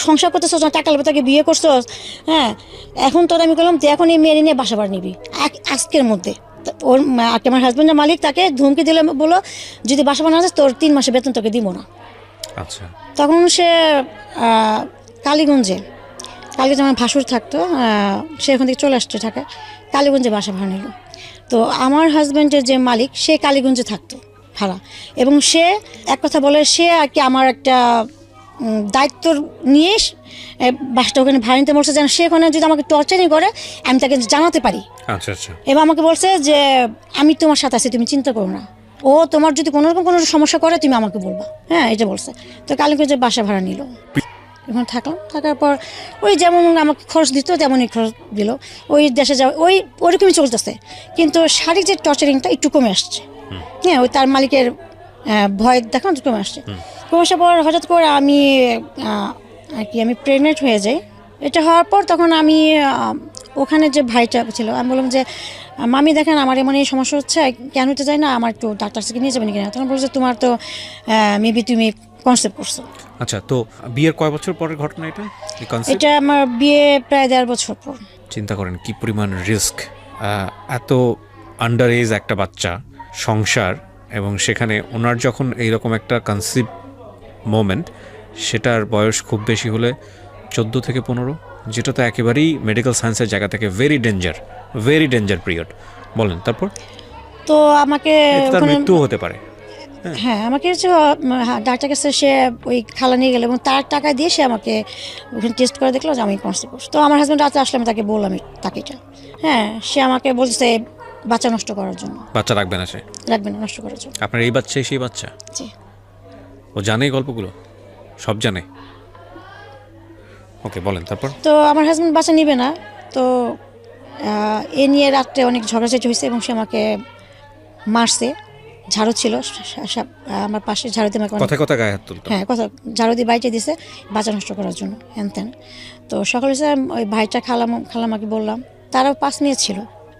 Speaker 1: সংসার করতেছ, টাকা লোভে তাকে বিয়ে করছো। হ্যাঁ, এখন তোর আমি বললাম তুই এখন এই মেয়ে নিয়ে বাসা বাড়ি নিবি আজকের মধ্যে। ওর আমার হাজব্যান্ডের মালিক তাকে ধমকি দিলে, বলো যদি বাসা বানা যাস তোর 3 মাসের বেতন তোকে দিব না।
Speaker 2: আচ্ছা।
Speaker 1: তখন সে কালীগঞ্জে আমার ভাসুর থাকতো, সে ওখান থেকে চলে আসতো ঢাকায়, কালীগঞ্জে বাসা ভাড়া নিল। তো আমার হাজব্যান্ডের যে মালিক, সে কালীগঞ্জে থাকতো ভাড়া, এবং সে এক কথা বলে সে আর কি আমার একটা দায়িত্ব নিয়ে বাসটা ওখানে ভাড়া নিতে বলছে, যেন সে ওখানে যদি আমাকে টর্চারিং করে আমি তাকে জানাতে পারি।
Speaker 2: আচ্ছা আচ্ছা।
Speaker 1: এবার আমাকে বলছে যে আমি তোমার সাথে আছি, তুমি চিন্তা করো না, ও তোমার যদি কোনো রকম কোনো সমস্যা করে তুমি আমাকে বলবা। হ্যাঁ, এটা বলছে। তো কালীগঞ্জে বাসা ভাড়া নিল, এখন থাকার পর ওই যেমন আমাকে খরচ দিত তেমনই খরচ দিল। ওই দেশে যাওয়া ওরকমই চলতেছে, কিন্তু শারীরিক যে টর্চারিংটা একটু কমে আসছে। হ্যাঁ, ওই তার মালিকের ভয় দেখানো কমে আসছে। কমে আসার পর হঠাৎ করে আমি প্রেগনেন্ট হয়ে যাই। এটা হওয়ার পর তখন আমি ওখানে যে ভাইটা ছিল, আমি বললাম যে মামি দেখেন আমার এমন এই সমস্যা হচ্ছে, কেন হতে চাই না, আমার একটু ডাক্তার থেকে নিয়ে যাবেন কিনা। তখন বলছে তোমার তো মেবি তুমি কনসেপ্ট করছো।
Speaker 2: আচ্ছা, তো বিয়ের কয় বছর পরের ঘটনা এটা?
Speaker 1: এটা আমার বিয়ে প্রায় 1.5 বছর পর।
Speaker 2: চিন্তা করেন কি পরিমাণ রিস্ক এত আন্ডার এজ একটা বাচ্চা, সংসার, এবং সেখানে ওনার যখন এইরকম একটা কনসিভ মোমেন্ট, সেটার বয়স খুব বেশি হলে 14 থেকে 15, যেটা তো একেবারেই মেডিকেল সায়েন্সের জায়গা থেকে ভেরি ডেঞ্জার পিরিয়ড। বলেন তারপর।
Speaker 1: তো আমাকে
Speaker 2: তার
Speaker 1: ওখানে-
Speaker 2: মৃত্যুও হতে পারে।
Speaker 1: হ্যাঁ, আমাকে হচ্ছে ডাক্তার কাছে সে ওই খালা নিয়ে গেল এবং তার টাকা দিয়ে সে আমাকে ওখানে টেস্ট করে দেখলো যে আমি কনসিভ করছি। তো আমার হাজব্যান্ড রাতে আসলে আমি তাকে বললাম তাকে এটা। হ্যাঁ, সে আমাকে বলছে বাচ্চা নষ্ট করার জন্য।
Speaker 2: বাচ্চা রাখবে না সে?
Speaker 1: রাখবে না, নষ্ট করার জন্য।
Speaker 2: আপনার এই বাচ্চাই সেই বাচ্চা?
Speaker 1: জি।
Speaker 2: ও জানে এই গল্পগুলো? সব জানে? ওকে, বলেন তারপর।
Speaker 1: তো আমার হাজব্যান্ড বাচ্চা নিবে না, তো এ নিয়ে রাত্রে অনেক ঝগড়াঝাটি হয়েছে এবং সে আমাকে মারছে। ঝাড়ু ছিল আমার পাশে, ঝাড়ু দিয়ে আমাকে অনেক-
Speaker 2: কথা গায়ে হাত তুলতো?
Speaker 1: হ্যাঁ, কথা ঝাড়ু দিয়ে বাইটে দিছে বাচ্চা নষ্ট করার জন্য, হ্যান ত্যান। তো সকালে ওই ভাইটা খালামাকে বললাম, তারাও 5 মেয়ে ছিল।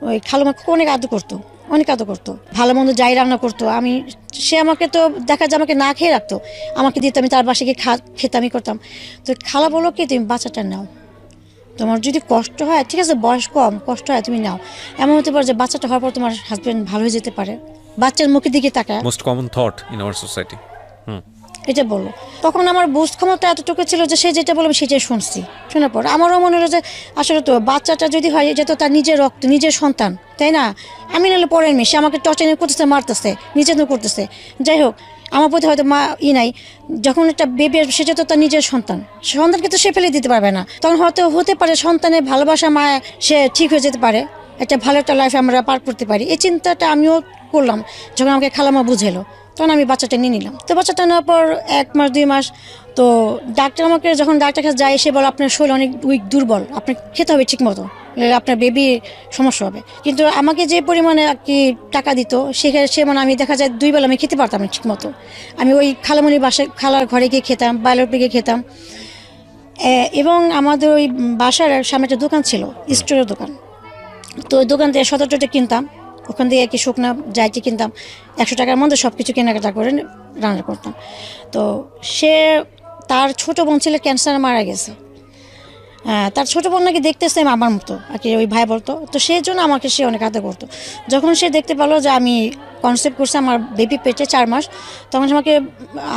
Speaker 1: ওই খালামাকে অনেক আদর করতো, অনেক আদর করতো, ভালো মন্দ যাই রান্না করতো। সে আমাকে তো দেখা যায় আমাকে না খেয়ে রাখতো, আমাকে দিত, আমি তার বাসায় গিয়ে খেতে আমি করতাম। তো খালা বলো কি, তুমি বাচ্চাটা নাও, তোমার যদি কষ্ট হয় ঠিক আছে, বয়স কম, কষ্ট হয় তুমি নাও। এমন হতে পারে যে বাচ্চাটা হওয়ার পর তোমার হাজবেন্ড ভালো হয়ে যেতে পারে। বাচ্চার মুখের দিকে তাকায়,
Speaker 2: most common thought in our society.
Speaker 1: এটা বললো। তখন আমার বুঝ ক্ষমতা এতটুকু ছিল যে সে যেটা বলবে সেটাই শুনছি। শোনার পর আমারও মনে হলো যে আসলে তো বাচ্চাটা যদি হয়, এটা তো তার নিজের রক্ত, নিজের সন্তান, তাই না? আমি নাহলে পরের মেয়ে, সে আমাকে টর্চার করতেছে, মারতেছে, নির্যাতন করতেছে। যাই হোক, আমার প্রতি হয়তো নাই, যখন একটা বেবি আসবে সেটা তো তার নিজের সন্তানকে তো সে ফেলে দিতে পারবে না। তখন হয়তো হতে পারে সন্তানের ভালোবাসা মায়া সে ঠিক হয়ে যেতে পারে, একটা ভালো একটা লাইফ আমরা পার করতে পারি। এই চিন্তাটা আমিও করলাম যখন আমাকে খালামা বুঝেলো। তখন আমি বাচ্চাটা নিয়ে নিলাম। তো বাচ্চাটা নেওয়ার পর 1 মাস 2 মাস তো ডাক্তার আমাকে, যখন ডাক্তার কাছে যায়, সে বলে আপনার শরীর অনেক দুর্বল, আপনার খেতে হবে ঠিক মতো, আপনার বেবি সমস্যা হবে। কিন্তু আমাকে যে পরিমাণে আর কি টাকা দিত, সে মানে আমি দেখা যায় 2 বেলা আমি খেতে পারতাম না ঠিক মতো। আমি ওই খালামণির বাসায়, খালার ঘরে গিয়ে খেতাম, বাইরের দিকে খেতাম। এবং আমাদের ওই বাসার সামনে একটা দোকান ছিল, স্টোরের দোকান। তো ওই দোকান থেকে সতর্কটা কিনতাম, ওখান থেকে কি শুকনা যাইটি কিনতাম, 100 টাকার মধ্যে সব কিছু কেনাকাটা করে রান্না করতাম। তো তার ছোট বোন ছিল ক্যান্সারে মারা গেছে। তার ছোট বোন নাকি দেখতেছে আমার মতো আর কি, ওই ভাই বলতো। তো সেই জন্য আমাকে সে অনেক আদর করতো। যখন সে দেখতে পেলো যে আমি কনসেপ্ট করছি, আমার বেবি পেটে 4 মাস, তখন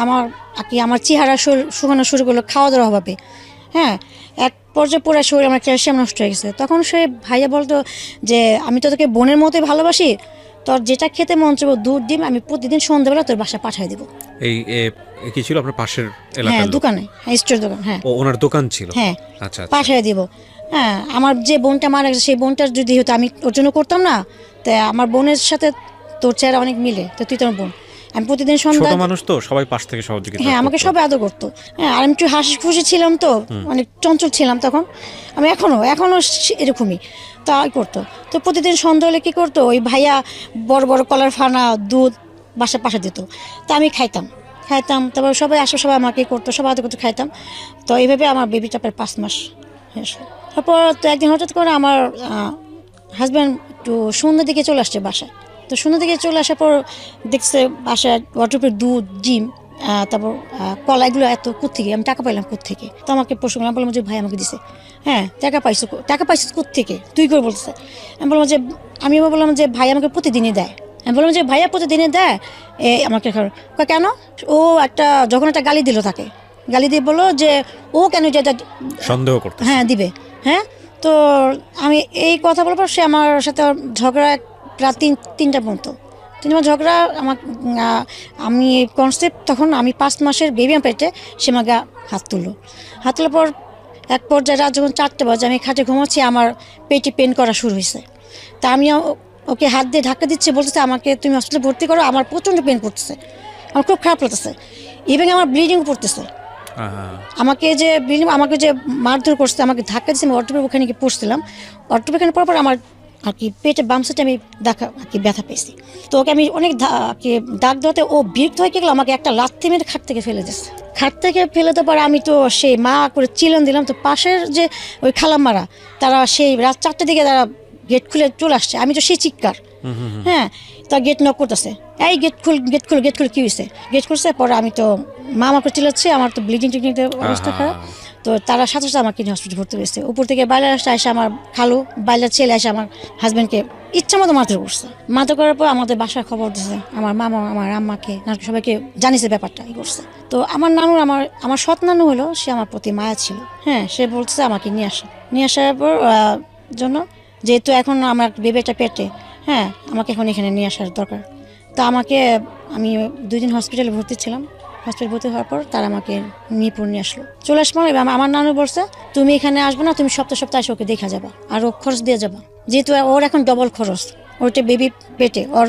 Speaker 1: আমাকে আমার চেহারা শুকানো শুরু করলো খাওয়া দাওয়ার অভাবে। হ্যাঁ, এক পর্যায়ে পুরো শরীর আমার ক্যালসিয়াম নষ্ট হয়ে গেছে। তখন সে ভাইয়া বলতো যে আমি তো তোকে বোনের মতোই ভালোবাসি, তোর যেটা খেতে মন চাইবে দুধ ডিম আমি প্রতিদিন সন্ধ্যাবেলা তোর বাসায় পাঠিয়ে দেবো।
Speaker 2: এই কি ছিল আপনার পাশের
Speaker 1: হ্যাঁ,
Speaker 2: এলাকার লোক?
Speaker 1: দোকানে, হ্যাঁ, স্টোর দোকান। হ্যাঁ,
Speaker 2: ও ওনার দোকান ছিল?
Speaker 1: হ্যাঁ,
Speaker 2: আচ্ছা,
Speaker 1: পাঠিয়ে দিব। হ্যাঁ, আমার যে বোনটা মারা গেছে সেই বোনটার যদি হতো, আমি ওর জন্য করতাম না। তাই আমার বোনের সাথে তোর চেহারা অনেক মিলে, তো তুই তোর বোন। আমি প্রতিদিন
Speaker 2: ছোট
Speaker 1: সন্ধ্যা,
Speaker 2: মানুষ তো সবাই পাশ থেকে সহযোগিতা
Speaker 1: হ্যাঁ, আমাকে
Speaker 2: করতো।
Speaker 1: সবাই আদর করতো। হ্যাঁ, আর আমি একটু হাসি খুশি ছিলাম, তো অনেক চঞ্চল ছিলাম তখন। আমি এখনো এরকমই তাই করতো। তো প্রতিদিন সন্ধ্যা হলে কী করতো, ওই ভাইয়া বড় বড় কলার ফানা দুধ বাসায় পাশে দিত। তা আমি খাইতাম। তারপর সবাই সবাই আমাকে করতো, সবাই আদর করতে খাইতাম। তো এইভাবে আমার বেবিটা প্রায় 5 মাস হয়েছে। তারপর তো একদিন হঠাৎ করে আমার হাজব্যান্ড একটু সন্ধ্যার দিকে চলে আসছে বাসায়। তো সন্ধ্যার দিকে চলে আসার পর দেখছে বাসায় ওয়াটারপ্রুফ দুধ, ডিম, তারপর কলা, এগুলো এত কোত্থেকে, আমি টাকা পাইলাম কোত্থেকে। তো আমাকে প্রশ্ন, আমি বললাম যে ভাই আমাকে দিছে। হ্যাঁ, টাকা পাইছিস কোত্থেকে, তুই করে বলতেছে। আমি বললাম যে ভাই আমাকে প্রতিদিনই দেয়। আমি বললাম যে ভাইয়া প্রতিদিনই দেয় আমাকে কেন? ও যখন একটা গালি দিল, তাকে গালি দিয়ে বললো যে ও কেন যেটা
Speaker 2: সন্দেহ করতে।
Speaker 1: হ্যাঁ, দিবে। হ্যাঁ, তো আমি এই কথা বলার পর সে আমার সাথে ঝগড়া প্রায় 3টা পর্যন্ত 3 মাস ঝগড়া। আমি কনসেপ্ট তখন আমি 5 মাসের বেবি পেটে, সে আমাকে হাত তোলার পর এক পর্যায়ে রাত যখন 4টে বাজে, আমি খাটে ঘুমাচ্ছি, আমার পেটে পেন করা শুরু হয়েছে। তা আমি ওকে হাত দিয়ে ধাক্কা দিচ্ছি, বলতেছে আমাকে তুমি হসপিটালে ভর্তি করো, আমার প্রচণ্ড পেন করতেছে, আমার খুব খারাপ লাগতেছে, ইভেন আমার ব্লিডিং পড়তেছে। আমাকে যে মারধর করছে, আমাকে ধাক্কা দিচ্ছে, আমি অটোপে ওখানে গিয়ে পড়ছিলাম। অটোপে এখানে পড়ার পর আমার আর কি পেটে বাম সাইডে আমি ব্যথা পেয়েছি। তো ওকে আমি অনেক দাগ দেওয়াতে ও বিরক্ত হয়ে গেলো, আমাকে একটা লাথি মেরে খাট থেকে ফেলে দিচ্ছে। খাট থেকে ফেলে দেওয়ার পর আমি তো সেই মা করে চিলন দিলাম। তো পাশের যে ওই খালাম্মারা, তারা সেই রাত 4টের দিকে তারা গেট খুলে চলে আসছে। আমি তো সেই চিৎকার, হ্যাঁ, তা গেট নক করতেছে, এই গেট খুল, কী হয়েছে? গেট খুলছে। পরে আমি তো মা আমাকে চিল্লাচ্ছে, আমার তো ব্লিডিং অবস্থা খারাপ। তো তারা সাথে সাথে আমাকে নিয়ে হসপিটাল ভর্তি হয়েছে। উপর থেকে বাইলার এসে আমার খালু বাইলার ছেলে এসে আমার হাজব্যান্ডকে ইচ্ছা মতো মারধর করছে। মারধর করার পর আমাদের বাসায় খবর দিয়েছে, আমার মামা আমার আম্মাকে সবাইকে জানিয়েছে ব্যাপারটা ই করছে। তো আমার নানুর আমার সৎ নানু হলো, সে আমার প্রতি মায়া ছিল। হ্যাঁ, সে বলছে আমাকে নিয়ে আসার পর জন্য, যেহেতু এখন আমার বেবিটা পেটে, হ্যাঁ আমাকে এখন এখানে নিয়ে আসার দরকার। তা আমি 2 দিন হসপিটালে ভর্তি ছিলাম। হসপিটাল ভর্তি হওয়ার পর তারা আমাকে মিরপুর নিয়ে আসলো। চলে আসলাম, আমার নানু বলছে তুমি এখানে আসবে না, তুমি সপ্তাহে সপ্তাহে এসে ওকে দেখা যাবা আর ও খরচ দিয়ে যাবা, যেহেতু ওর এখন ডবল খরচ, ওটা বেবি পেটে, ওর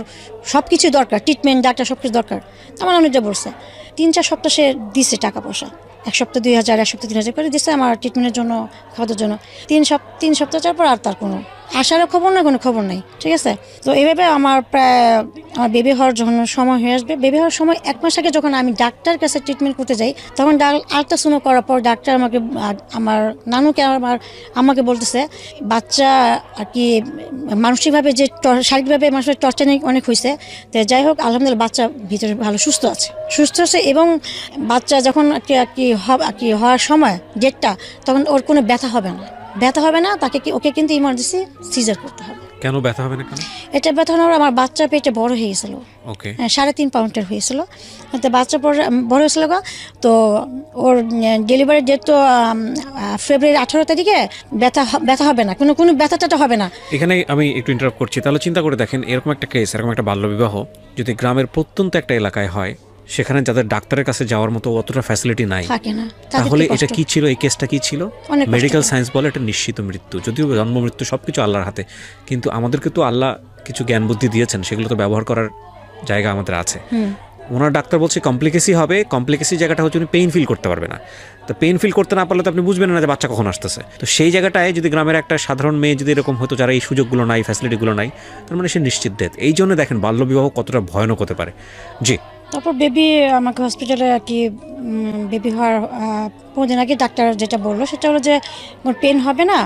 Speaker 1: সব কিছু দরকার, ট্রিটমেন্ট ডাক্তার সব কিছু দরকার। আমার নানু যা বলছে 3-4 সপ্তাহ সে দিছে টাকা পয়সা, 1 সপ্তাহ 2,000, 1 সপ্তাহ 3,000 করে দিচ্ছে আমার ট্রিটমেন্টের জন্য, খাওয়ার জন্য। 3 সপ্তাহ যাওয়ার পর আর তার কোনো আসারও খবর নাই, কোনো খবর নাই। ঠিক আছে, তো এইভাবে আমার বেবি হওয়ার যখন সময় হয়ে আসবে, বেবি হওয়ার সময় 1 মাস আগে যখন আমি ডাক্তার কাছে ট্রিটমেন্ট করতে যাই, তখন আল্ট্রাসাউন্ড করার পর ডাক্তার আমার নানুকে আমাকে বলতেছে বাচ্চা আর কি মানসিকভাবে যে শারীরিকভাবে মানুষের টর্চার অনেক হয়েছে। তো যাই হোক, আলহামদুলিল্লাহ বাচ্চা ভিতরে ভালো সুস্থ আছে এবং বাচ্চা যখন হওয়ার সময় ডেটটা, তখন ওর কোনো ব্যথা হবে না। ওকে কিন্তু ইমার্জেন্সি সিজার করতে হবে।
Speaker 2: কেন ব্যথা হবে না কেন?
Speaker 1: এটা ব্যথা হওয়ার আমার বাচ্চা পেটে বড় হয়ে গেছিলো।
Speaker 2: ওকে,
Speaker 1: 3.5 পাউন্ডের হয়েছিল। তো বাচ্চা বড় হয়েছিল, তো ওর ডেলিভারি ডেট তো ফেব্রুয়ারি 18 তারিখে। ব্যথা হবে না, কোনো ব্যথাটা হবে না।
Speaker 2: এখানে আমি একটু ইন্টারাপ্ট করছি। তাহলে চিন্তা করে দেখেন, এরকম একটা কেস, এরকম একটা বাল্যবিবাহ যদি গ্রামের প্রত্যন্ত একটা এলাকায় হয়, সেখানে যাদের ডাক্তারের কাছে যাওয়ার মতো অতটা ফ্যাসিলিটি নাই, তাহলে এটা কি ছিল? এই কেসটা কি ছিল? মেডিকেল সায়েন্স বলে এটা নিশ্চিত মৃত্যু, যদিও জন্ম মৃত্যু সবকিছু আল্লাহর হাতে, কিন্তু আমাদেরকে তো আল্লাহ কিছু জ্ঞান বুদ্ধি দিয়েছেন, সেগুলো তো ব্যবহার করার জায়গা আমাদের আছে। ওনার ডাক্তার বলছে কমপ্লিকেসি হবে। কমপ্লিকেসি জায়গাটা হচ্ছে উনি পেইন ফিল করতে পারবে না। তো পেইন ফিল করতে না পারলে তো আপনি বুঝবেন না যে বাচ্চা কখন আসতেছে। তো সেই জায়গাটায় যদি গ্রামের একটা সাধারণ মেয়ে যদি এরকম হতো, যারা এই সুযোগগুলো নাই, ফ্যাসিলিটিগুলো নাই, তার মানে সে নিশ্চিত ডেথ। এই জন্য দেখেন বাল্যবিবাহ কতটা ভয়ানক হতে পারে। জি,
Speaker 1: তারপর আমাকে হসপিটালে আর কি বেবি হওয়ার 5 দিন আগে ডাক্তার যেটা বললো সেটা হলো যে ওর পেন হবে না।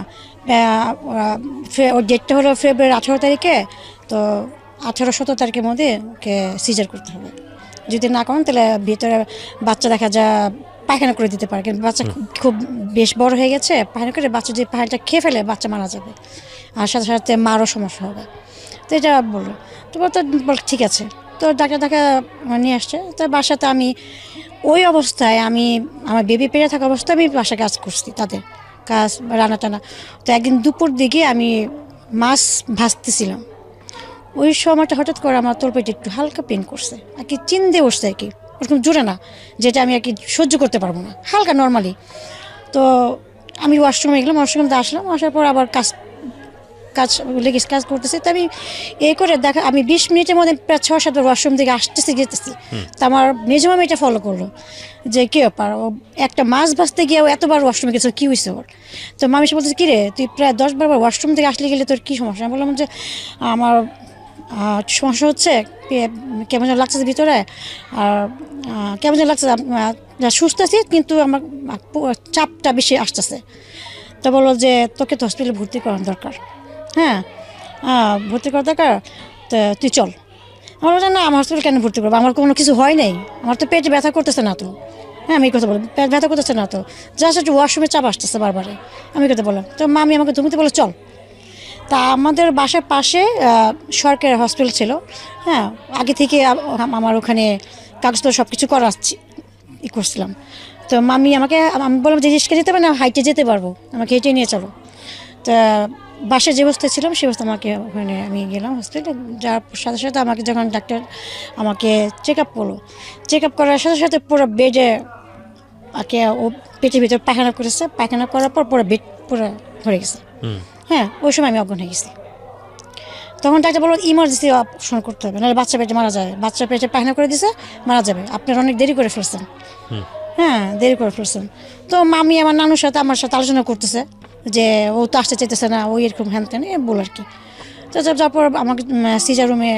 Speaker 1: ওর ডেটটা হলো ফেব্রুয়ারি 18 তারিখে, তো 18-17 তারিখের মধ্যে ওকে সিজার করতে হবে। যদি না করেন তাহলে ভিতরে বাচ্চা দেখা যায় পায়খানা করে দিতে পারে, কিন্তু বাচ্চা খুব বেশ বড় হয়ে গেছে, পায়খানা করে বাচ্চা যদি পায়খানাটা খেয়ে ফেলে বাচ্চা মারা যাবে, আর সাথে সাথে মারও সমস্যা হবে। তো এটা বললো, তো বল ঠিক আছে। তো ডাক্তার নিয়ে আসছে। তো বাসাতে আমি ওই অবস্থায় আমার বেবি পেটে থাকা অবস্থায় আমি বাসায় কাজ করছি, তাদের কাজ রান্না টানা। তো একদিন দুপুর দিকে আমি মাছ ভাজতেছিলাম, ওই সময়টা হঠাৎ করে আমার তলপেটে একটু হালকা পেন করছে আর কি, চিনতে বসছে আর কি, ওরকম জোরে না, যেটা আমি আর কি সহ্য করতে পারবো না, হালকা নর্মালি। তো আমি ওয়াশরুমে গেলাম, ওয়াশরুমে আসার পর আবার কাজ করতেছি। তো আমি করে আমি 20 মিনিটের মধ্যে প্রায় 6-7 বার ওয়াশরুম থেকে যেতেছি। তো আমার মেজো মামি এটা ফলো করলো যে কি ব্যাপার, ও একটা মাছ ভাজতে গিয়ে এতবার ওয়াশরুমে গেছে, কী হয়েছে ওর? তো মামি বলছে কী রে, তুই প্রায় 10 বার ওয়াশরুম থেকে আসলে গেলে তোর কী সমস্যা? আমি বললাম যে আমার সমস্যা হচ্ছে, কেমন যেন লাগছে ভিতরে, আর কেমন যেন লাগছে, সুস্থ আছি কিন্তু আমার চাপটা বেশি আসতেছে। তো বললো যে তোকে তো হসপিটালে ভর্তি করার দরকার। হ্যাঁ, ভর্তি করার দরকার, তো তুই চল। আমার বলছে না, আমার হসপিটাল কেন ভর্তি করবো, আমার কোনো কিছু হয় নাই, আমার তো পেটে ব্যথা করতেছে না তো। হ্যাঁ, আমি কথা বললাম পেট ব্যথা করতেছে না তো, জাস্ট একটু ওয়াশরুমে চাপ আসতেছে বারবারে, আমি কথা বললাম। তো মামি আমাকে ধুমিতে বলে চল। তা আমাদের বাসার পাশে সরকারি হসপিটাল ছিল। হ্যাঁ, আগে থেকে আমার ওখানে কাগজপত্র সব কিছু করছিলাম। তো মামি আমি বললাম যে রিস্কে যেতে পারে না, হাইটে যেতে পারবো, আমাকে হেঁটে নিয়ে চলো। তা বাসায় যে অবস্থায় ছিলাম সে অবস্থা আমাকে ওখানে আমি গেলাম হসপিটালে। যার সাথে সাথে আমাকে যখন ডাক্তার আমাকে চেক আপ করলো, চেক আপ করার সাথে সাথে পুরো বেডে ও পেটের ভিতরে পায়খানা করেছে। পায়খানা করার পর পুরো বেড পুরো ভরে গেছে। হ্যাঁ, ওই সময় আমি অজ্ঞান হয়ে গেছি। তখন ডাক্তার বললো ইমার্জেন্সি অপারেশন করতে হবে, নাহলে বাচ্চা পেটে মারা যাবে, বাচ্চা পেটে পায়খানা করে দিছে, মারা যাবে, আপনার অনেক দেরি করে ফেলছেন। হ্যাঁ, দেরি করে ফেলছেন। তো মামি আমার নানুর সাথে আমার সাথে আলোচনা করতেছে যে ও তো আসতে চাইতেছে না, ওই এরকম হ্যান ত্যান বল আর কি। তো তারপর আমাকে সিজার রুমে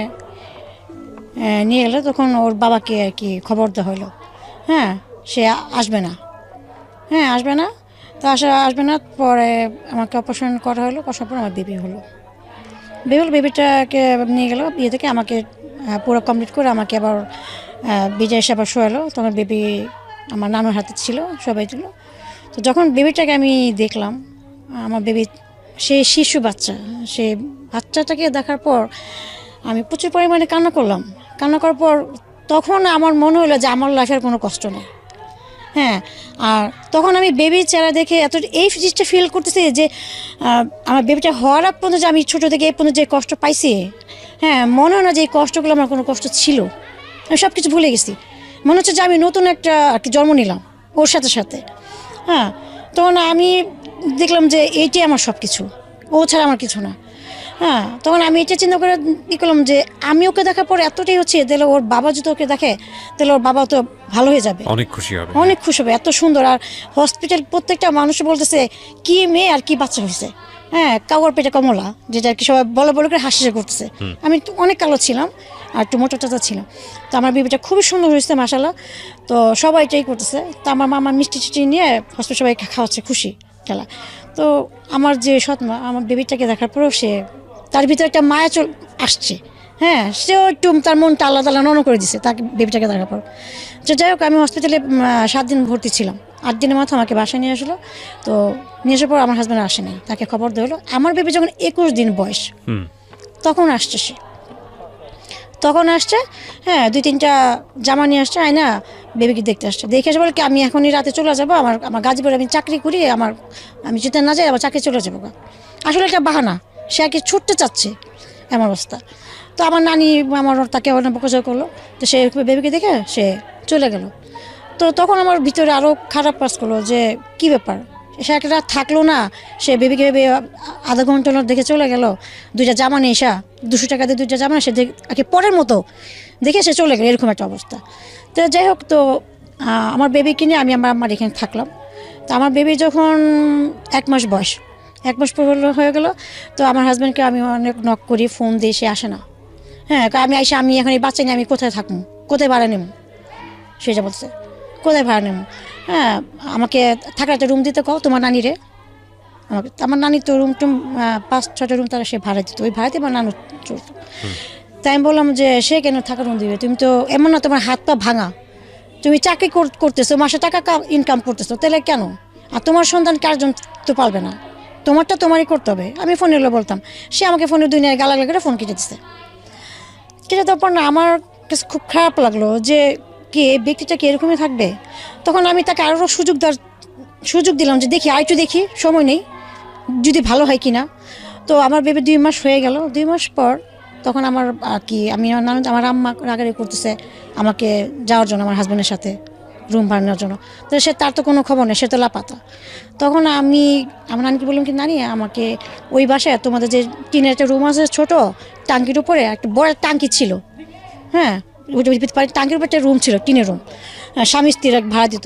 Speaker 1: নিয়ে গেলো, তখন ওর বাবাকে আর কি খবর দেওয়া হলো। হ্যাঁ, সে আসবে না। হ্যাঁ, আসবে না। তো আসবে না, পরে আমাকে অপারেশন করা হলো, করার পর আমার বেবি হলো। বেবিটাকে নিয়ে গেলো বিয়ে থেকে, আমাকে পুরো কমপ্লিট করে আমাকে আবার বিজয় এসে আবার শোয়ালো। তখন বেবি আমার নানুর হাতে ছিল, সবাই ছিল। তো তো যখন বেবিটাকে আমি দেখলাম, আমার বেবি সে শিশু বাচ্চা, সে বাচ্চাটাকে দেখার পর আমি প্রচুর পরিমাণে কান্না করলাম। কান্না করার পর তখন আমার মনে হলো যে আমার লাইফের কোনো কষ্ট নেই। হ্যাঁ, আর তখন আমি বেবির চেহারা দেখে এত এই জিনিসটা ফিল করতেছি যে আমার বেবিটা হওয়ার আগ পর্যন্ত যে আমি ছোটো থেকে এই পর্যন্ত যে কষ্ট পাইছি, হ্যাঁ, মনে হয় না যে এই কষ্টগুলো আমার কোনো কষ্ট ছিল। আমি সব কিছু ভুলে গেছি। মনে হচ্ছে যে আমি নতুন একটা আর কি জন্ম নিলাম ওর সাথে সাথে। হ্যাঁ, তখন আমি দেখলাম যে এইটাই আমার সব কিছু, ও ছাড়া আমার কিছু না। হ্যাঁ, তখন আমি এটা চিন্তা করে করলাম যে আমি ওকে দেখার পর এতটাই হচ্ছে, তাহলে ওর বাবা যদি ওকে দেখে তাহলে ওর বাবা তো ভালো হয়ে যাবে,
Speaker 2: অনেক খুশি হবে।
Speaker 1: অনেক খুশি হবে, এত সুন্দর। আর হসপিটাল প্রত্যেকটা মানুষ বলতেছে কি মেয়ে আর কি বাচ্চা হয়েছে। হ্যাঁ, কাগর পেটে কমলা, যেটা আর কি সবাই বলে করে হাসি করতেছে। আমি একটু অনেক কালো ছিলাম আর একটু মোটা টাটা ছিলাম, তো আমার বেবিটা খুবই সুন্দর হয়েছে মাশাআল্লাহ। তো সবাই এটাই করতেছে। তো আমার মামা মিষ্টি টিষ্টি নিয়ে হসপিটাল সবাই খাওয়াচ্ছে, খুশি খেলা। তো আমার যে সৎমা আমার বেবিটাকে দেখার পরেও সে তার ভিতরে একটা মায়া আসছে। হ্যাঁ, সেও একটু তার মনটা আলাদা আলাদা করে দিছে তাকে বেবিটাকে দেখার পর। তো যাই হোক, আমি হসপিটালে 7 দিন ভর্তি ছিলাম। 8 দিনের মাথায় আমাকে বাসায় নিয়ে আসলো। তো নিয়ে আসার পর আমার হাজব্যান্ড আসেনি, তাকে খবর দেওয়া হলো। আমার বেবি যখন 21 দিন বয়স তখন আসছে সে, তখন আসছে। হ্যাঁ, 2-3টা জামা নিয়ে আসছে, আয়না বেবিকে দেখতে আসছে। দেখে এসে বলে কি আমি এখনই রাতে চলে যাবো, আমার গাজীপুরে আমি চাকরি করি, আমি যদি না যাই আমার চাকরি চলে যাবো। আসলে এটা বাহানা, সে আর কি ছুটতে চাচ্ছে, এমন অবস্থা। তো আমার নানি তাকে অনেক বকজা করলো। তো সে বেবিকে দেখে সে চলে গেল। তো তখন আমার ভিতরে আরও খারাপ কাজ করলো যে কী ব্যাপার, সে একটা থাকলো না, সে বেবিকে আধা ঘন্টা দেখে চলে গেল। 2টা জামা নিয়ে এসা 200 টাকা দিয়ে 2টা জামা সে আর কি পরের মতো দেখে সে চলে গেল, এরকম একটা অবস্থা। তো যাই হোক, তো আমার বেবিকে নিয়ে আমি আমার এখানে থাকলাম। তো আমার বেবি যখন 1 মাস বয়স, 1 মাস হয়ে গেল, তো আমার হাজব্যান্ডকে আমি অনেক নক করি, ফোন দিয়ে, সে আসে না। হ্যাঁ, আমি এখন এই বাচ্চা নিয়ে আমি কোথায় থাকবো, কোথায় ভাড়া নেব, সেটা বলছে কোথায় ভাড়া নেব। হ্যাঁ, আমাকে থাকার একটা রুম দিতে কও তোমার নানিরে। আমার নানি তো রুম টুম 5-6টা রুম তারা সে ভাড়া দিত, ওই ভাড়াতে আমার নানু চলতো। তাই আমি বললাম যে সে কেন থাকার রুম দিবে, তুমি তো এমন না তোমার হাত পা ভাঙা, তুমি চাকরি করতেছো, মাসে টাকা ইনকাম করতেছো, তাহলে কেন? আর তোমার সন্তান কারজন তো পারবে না, তোমারটা তোমারই করতে হবে। আমি ফোনে বলতাম, সে আমাকে ফোনে দুনিয়ায় গালাগালি করে ফোন কেটে দিচ্ছে। কেটে দেওয়ার পর না আমার কাছে খুব খারাপ লাগলো যে কি এই ব্যক্তিটা কি এরকমই থাকবে। তখন আমি তাকে আরও সুযোগ দিলাম যে দেখি আরেকটু দেখি, সময় নেই, যদি ভালো হয় কি না। তো আমার বেবি 2 মাস হয়ে গেল। 2 মাস পর তখন আমার আর কি আমার আম্মা রাগারি করতেছে আমাকে যাওয়ার জন্য, আমার হাজব্যান্ডের সাথে রুম ভাড়া নেওয়ার জন্য। তো তার তো কোনো খবর নেই, সে তো লাপাতা। তখন আমি আমার নানিকে বললাম কি নানি, আমাকে ওই বাসায় তোমাদের যে টিনের একটা রুম আছে ছোট, টাঙ্কির উপরে একটা বড় টাঙ্কি ছিল। হ্যাঁ, টাঙ্কির উপরে একটা রুম ছিল, টিনের রুম, স্বামী স্ত্রীর ভাড়া দিত।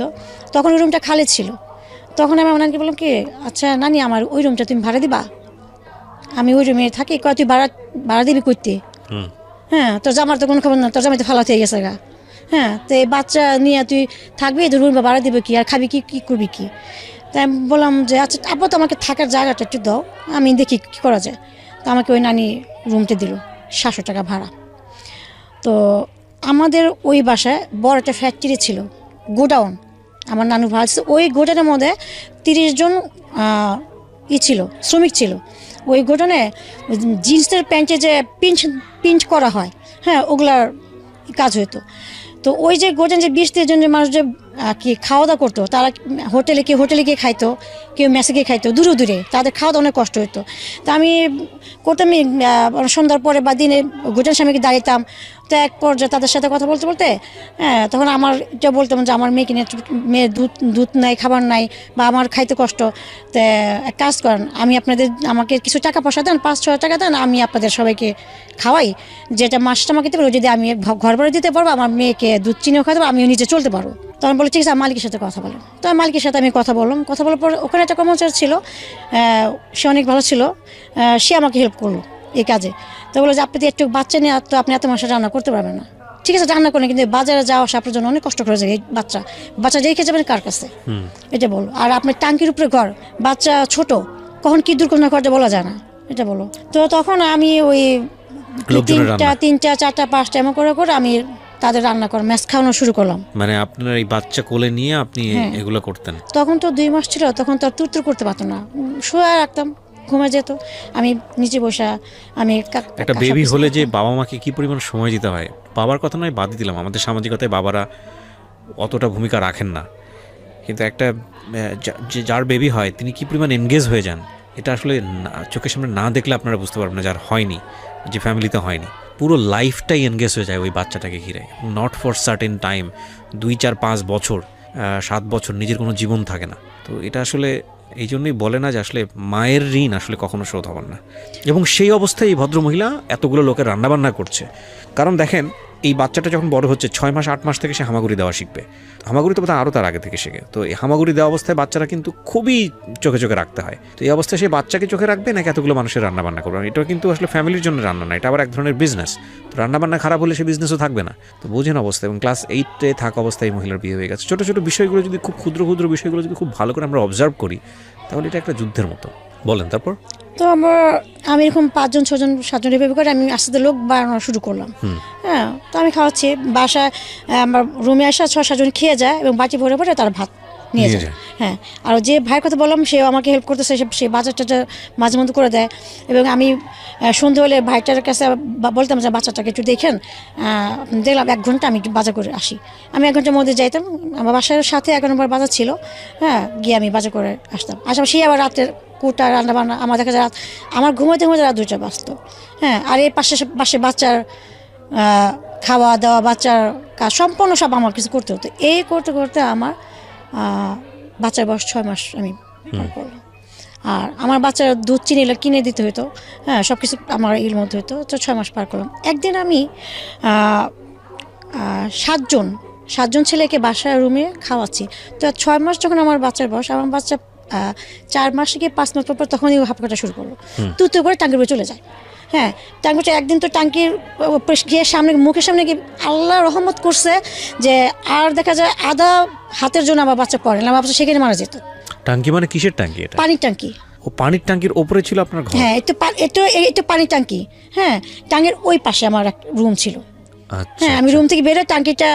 Speaker 1: তখন ওই রুমটা খালি ছিল। তখন আমি আমার নানিকে বললাম কি আচ্ছা নানি, আমার ওই রুমটা তুমি ভাড়া দিবা, আমি ওই রুমে থাকি। কয় তুই ভাড়া দিবি করতে? হ্যাঁ, তোর জামার তো কোনো খবর না, তোর জামাই তো ফালা হয়ে গেছে গা। হ্যাঁ, তো এই বাচ্চা নিয়ে তুই থাকবি, তোর রুম ভাড়া দিবে কি, আর খাবি কি করবি কি? তাই আমি বললাম যে আচ্ছা আপাতত আমাকে থাকার জায়গাটা একটু দাও, আমি দেখি কী করা যায়। তো আমাকে ওই নানি রুমটা দিল 700 টাকা ভাড়া। তো আমাদের ওই বাসায় বড় একটা ফ্যাক্টরি ছিল, গোডাউন, আমার নানু ভাড়া ছিল। ওই গোডাউনের মধ্যে 30 জন ছিল, শ্রমিক ছিল। ওই গোডাউনে জিন্সের প্যান্টে যে প্রিন্ট করা হয়, হ্যাঁ, ওগুলার কাজ হতো। তো ওই যে গোডাউন যে 20-30 জন যে মানুষ যে কি খাওয়া দাওয়া করতো, তারা হোটেলে গিয়ে খাইতো, কেউ মেসে গিয়ে খাইতো, দূরে দূরে, তাদের খাওয়া দাওয়া অনেক কষ্ট হতো। তা আমি করতাম সন্ধ্যার পরে বা দিনে গোডাউন সামনে দাঁড়িয়েতাম। তো এক পর্যায়ে তাদের সাথে কথা বলতে হ্যাঁ, তখন আমার এটা বলতাম যে আমার মেয়েকে নিয়ে, মেয়ের দুধ নাই, খাবার নাই, বা আমার খাইতে কষ্ট, তো এক কাজ করেন, আমাকে কিছু টাকা পয়সা দেন, 5-6 টাকা দেন, আমি আপনাদের সবাইকে খাওয়াই, যেটা মাসটা আমাকে দিতে পারবো, যদি আমি ঘর ভাড়া দিতে পারবো, আমার মেয়েকে দুধ চিনিও খাওয়াতে পারবো, আমিও নিজে চলতে পারবো। তখন বলে ঠিক আছে, মালিকের সাথে কথা বলো। তো মালিকের সাথে আমি কথা বললাম। কথা বলার পর ওখানে একটা কর্মচারী ছিল, সে অনেক ভালো ছিল, সে আমাকে হেল্প করলো এই কাজে। তো বলে যে আপনি একটু বাচ্চা নিয়ে, তো আপনি এত মাসে রান্না করতে পারবেন না। ঠিক আছে, রান্না করেন, কিন্তু বাজারে যাওয়া আসা আপনার জন্য অনেক কষ্ট করে যায়। এই বাচ্চা রেখে যাবেন কার কাছে, এটা বলো। আর আপনার টাঙ্কির উপরে ঘর, বাচ্চা ছোট, কখন কি দুর্ঘটনা ঘটে বলা যায় না, এটা বলো। তো তখন আমি ওই 3টা 4টা 5টা এমন করে আমি তাদের রান্না করা ম্যাচ খাওয়ানো শুরু করলাম।
Speaker 2: মানে আপনার এই বাচ্চা কোলে নিয়ে আপনি এগুলো করতেন?
Speaker 1: তখন তো 2 মাস ছিল, তখন তো আর তুরতুর করতে পারতাম না, শুয়ে রাখতাম, ঘুমে যেত, আমি নিচে বসা আমি
Speaker 2: একটা বেবি হলে যে বাবা মাকে কি পরিমাণ সময় দিতে হয়, বাবার কথা নয় বাদই দিলাম, আমাদের সামাজিকতায় বাবারা অতটা ভূমিকা রাখেন না, কিন্তু একটা যার বেবি হয় তিনি কি পরিমাণ এনগেজ হয়ে যান, এটা আসলে চোখের সামনে না দেখলে আপনারা বুঝতে পারবেন না, যার হয়নি, যে ফ্যামিলিতে হয়নি, পুরো লাইফটাই এনগেজ হয়ে যায় ওই বাচ্চাটাকে ঘিরে, নট ফর সার্টেন টাইম, 2, 4, 5 বছর, 7 বছর নিজের কোনো জীবন থাকে না। তো এটা আসলে এই জন্যই বলে না যে আসলে মায়ের ঋণ আসলে কখনো শোধ হবার না। এবং সেই অবস্থায় এই ভদ্রমহিলা এতগুলো লোকের রান্নাবান্না করছে, কারণ দেখেন এই বাচ্চাটা যখন বড় হচ্ছে 6 মাস 8 মাস থেকে সে হামাগুড়ি দেওয়া শিখবে, হামাগুড়ি তো বোধহয় আরও তার আগে থেকে শেখে, তো এই হামাগুড়ি দেওয়া অবস্থায় বাচ্চারা কিন্তু খুবই চোখে চোখে রাখতে হয়। তো এই অবস্থায় সে বাচ্চাকে চোখে রাখবে নাকি এতগুলো মানুষের রান্নাবান্না করবে? এটা কিন্তু আসলে ফ্যামিলির জন্য রান্না না, এটা আবার এক ধরনের বিজনেস। তো রান্নাবান্না খারাপ হলে সে বিজনেসও থাকবে না। তো বোঝেন অবস্থা। এবং ক্লাস 8-এ থাকা অবস্থায় এই মহিলার বিয়ে হয়ে গেছে। ছোটো ছোটো বিষয়গুলো যদি খুব ক্ষুদ্র ক্ষুদ্র বিষয়গুলো যদি খুব ভালো করে আমরা অবজার্ভ করি তাহলে এটা একটা যুদ্ধের মতো। বলেন তারপর।
Speaker 1: তো আমি এরকম 5 জন 6 জন 7 জন এভাবে করে আমি আস্তে আস্তে লোক বাড়ানো শুরু করলাম। হ্যাঁ, তো আমি খাওয়াচ্ছি, বাসায় আমার রুমে আসা 6-7 জন খেয়ে যায় এবং বাটি ভরে ভরে তারা ভাত নিয়ে যায়। হ্যাঁ, আর যে ভাইয়ের কথা বললাম সেও আমাকে হেল্প করতেছে, সে বাজারটা মাঝে মধ্যে করে দেয়। এবং আমি সন্ধে হলে ভাইটার কাছে বলতাম যে বাচ্চাটাকে একটু দেখেন, দেখলাম 1 ঘন্টা আমি একটু বাজার করে আসি। আমি 1 ঘন্টার মধ্যে যাইতাম, আমার বাসার সাথে 1 নম্বর বাজার ছিল। হ্যাঁ, গিয়ে আমি বাজার করে আসতাম। আসলে সেই আবার রাতের কোটা রান্না বান্না, আমার দেখা যায় আমার ঘুমাতে ঘুমাতে রাত 2টা বাজতো। হ্যাঁ, আর এই পাশে বাচ্চার খাওয়া দাওয়া, বাচ্চার কাজ সম্পূর্ণ সব আমার কিছু করতে হতো। এই করতে করতে আমার বাচ্চার বয়স 6 মাস আমি পার করলাম। আর আমার বাচ্চার দুধ চিনি কিনে দিতে হতো। হ্যাঁ, সব কিছু আমার এর মধ্যে হতো। তো 6 মাস পার করলাম। একদিন আমি 7 জন ছেলেকে বাসার রুমে খাওয়াচ্ছি। তো 6 মাস যখন আমার বাচ্চার বয়স, আমার বাচ্চা 4 মাস থেকে 5 মাস পর তখনই হাঁপ কাটা শুরু করলো, তুই করে টাঙ্কির উপরে চলে যায়। হ্যাঁ, টাঙ্কিটা একদিন তো টাঙ্কির গিয়ে সামনে মুখের সামনে গিয়ে আল্লাহ রহমত করছে যে আর দেখা যায় আধা হাতের জন্য আমার বাচ্চা পড়ে না, আমার বাচ্চা সেখানে মারা যেত।
Speaker 2: টাঙ্কি মানে কিসের টাঙ্কি? এটা
Speaker 1: পানির টাঙ্কি।
Speaker 2: ও পানির টাঙ্কির ওপরে ছিল আপনার ঘর?
Speaker 1: হ্যাঁ, একটু পানির টাঙ্কি। হ্যাঁ, টাঙ্গের ওই পাশে আমার একটা রুম ছিল। হ্যাঁ, আমি রুম থেকে বেরোয় টাঙ্কিটা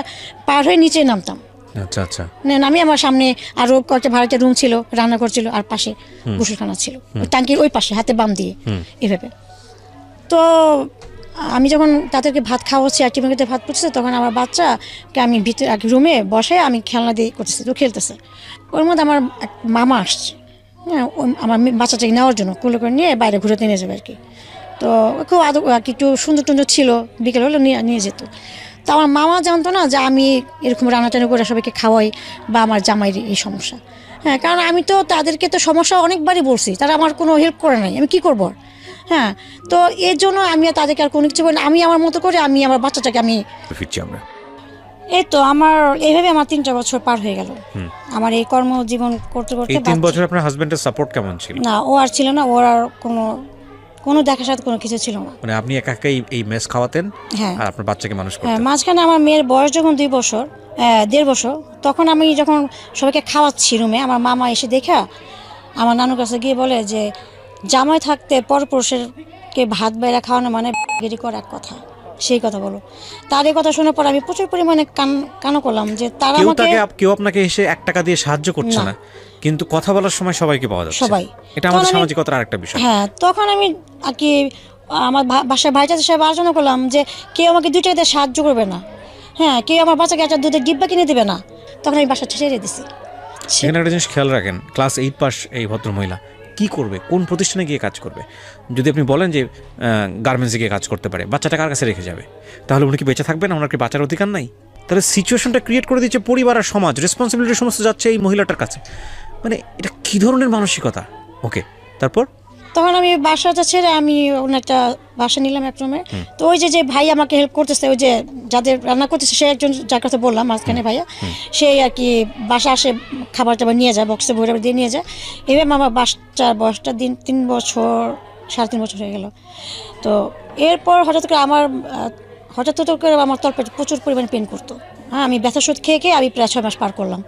Speaker 1: পার হয়ে নিচে নামতাম।
Speaker 2: আচ্ছা আচ্ছা।
Speaker 1: আমি আমার সামনে আরো কয়েকটা ভাড়াটা রুম ছিল, রান্নাঘর ছিল, আর পাশে গোসলখানা ছিল, টাঙ্কির ওই পাশে হাতে বাম দিয়ে এভাবে। তো আমি যখন তাদেরকে ভাত খাওয়াচ্ছি আর টিফিন ভাত পড়ছে, তখন আমার বাচ্চাকে আমি ভিতরে রুমে বসে আমি খেলনা দিয়ে করতেছি, তো খেলতেছে। ওর মধ্যে আমার এক মামা আসছে। হ্যাঁ, আমার বাচ্চাটাকে নেওয়ার জন্য কুলো করে নিয়ে বাইরে ঘুরে নিয়ে যাবে আর কি। তো খুব একটু সুন্দর টুন্দর ছিল, বিকেল হলে নিয়ে যেত। তো আমার মামা জানতো না যে আমি এরকম রান্নাটানা করে সবাইকে খাওয়াই বা আমার জামাইয়ের এই সমস্যা। হ্যাঁ, কারণ আমি তো তাদেরকে তো সমস্যা অনেকবারই বলছি, তারা আমার কোনো হেল্প করে নাই, আমি কী করবো? হ্যাঁ, তো এর জন্য আমি তাদেরকে আর কোনো কিছু বলি না, আমি আমার মতো করে আমি আমার বাচ্চাটাকে আমি
Speaker 2: ফিরছি আমরা।
Speaker 1: এই তো আমার এইভাবে আমার 3টা বছর পার হয়ে গেল। আমার এই কর্মজীবন করতে করতে।
Speaker 2: এই 3 বছর আপনার হাজবেন্ডের সাপোর্ট কেমন ছিল?
Speaker 1: না, ও আর ছিল না, ওর আর কোনো দেখা সাথে কোনো কিছু ছিল না।
Speaker 2: মানে আপনি একা একাই এই মেস খাওয়াতেন?
Speaker 1: হ্যাঁ,
Speaker 2: আর আপনার বাচ্চাকে মানুষ করতেন?
Speaker 1: হ্যাঁ, মাঝখানে আমার মেয়ের বয়স যখন 2 বছর 1.5 বছর, তখন আমি যখন সবাইকে খাওয়াচ্ছি রুমে, আমার মামা এসে দেখা আমার নানুর কাছে গিয়ে বলে যে জামাই থাকতে পরপুরুষেরকে ভাত বাইরে খাওয়ানো মানে গেরি করা এক কথা, সেই কথা বলো। তার এই কথা শোনার পর আমি প্রচুর পরিমাণে কানো করলাম যে তারা
Speaker 2: কেউ আপনাকে এসে 1 টাকা দিয়ে সাহায্য করছে না, কিন্তু কথা বলার সময় সবাইকে পাওয়া যাচ্ছে।
Speaker 1: সবাই,
Speaker 2: এটা আমাদের সামাজিকতার আরেকটা বিষয়।
Speaker 1: হ্যাঁ, তখন আমি আর কি আমার বাসায় ভাইটার সাথে আলোচনা করলাম যে কেউ আমাকে 2 টাকা দিয়ে সাহায্য করবে না। হ্যাঁ, কেউ আমার বাচ্চাকে একটা দুধের ডিব্বা কিনে দেবে না। তখন আমি বাসা ছেড়ে দিছি।
Speaker 2: সেখানে একটা জিনিস খেয়াল রাখেন, ক্লাস 8 পাস এই ভদ্রমহিলা কী করবে, কোন প্রতিষ্ঠানে গিয়ে কাজ করবে? যদি আপনি বলেন যে গার্মেন্টসে গিয়ে কাজ করতে পারে, বাচ্চাটা কার কাছে রেখে যাবে? তাহলে উনি কি বেঁচে থাকবেন? ওনার কি বাঁচার অধিকার নাই? তাহলে সিচুয়েশনটা ক্রিয়েট করে দিচ্ছে পরিবার আর সমাজ, রেসপন্সিবিলিটি সমস্ত যাচ্ছে এই মহিলাটার কাছে। মানে এটা কী ধরনের মানসিকতা? ওকে, তারপর
Speaker 1: তখন আমি বাসাটা ছেড়ে আমি অন্য একটা বাসা নিলাম এক রুমে। তো ওই যে ভাই আমাকে হেল্প করতেছে, ওই যে যাদের রান্না করতেছে, সে একজন যার কথা বললাম মাঝখানে ভাইয়া, সেই আর কি বাসা আসে খাবার টাবার নিয়ে যায়, বক্সে ভরে দিয়ে নিয়ে যায়। এবার আমার বাচ্চার বয়সটা 3 বছর 3.5 বছর হয়ে গেল। তো এরপর হঠাৎ করে আমার তলপেটে প্রচুর পরিমাণে পেন করতো। হ্যাঁ, আমি ব্যথা ওষুধ খেয়ে আমি প্রায় 6 মাস পার করলাম।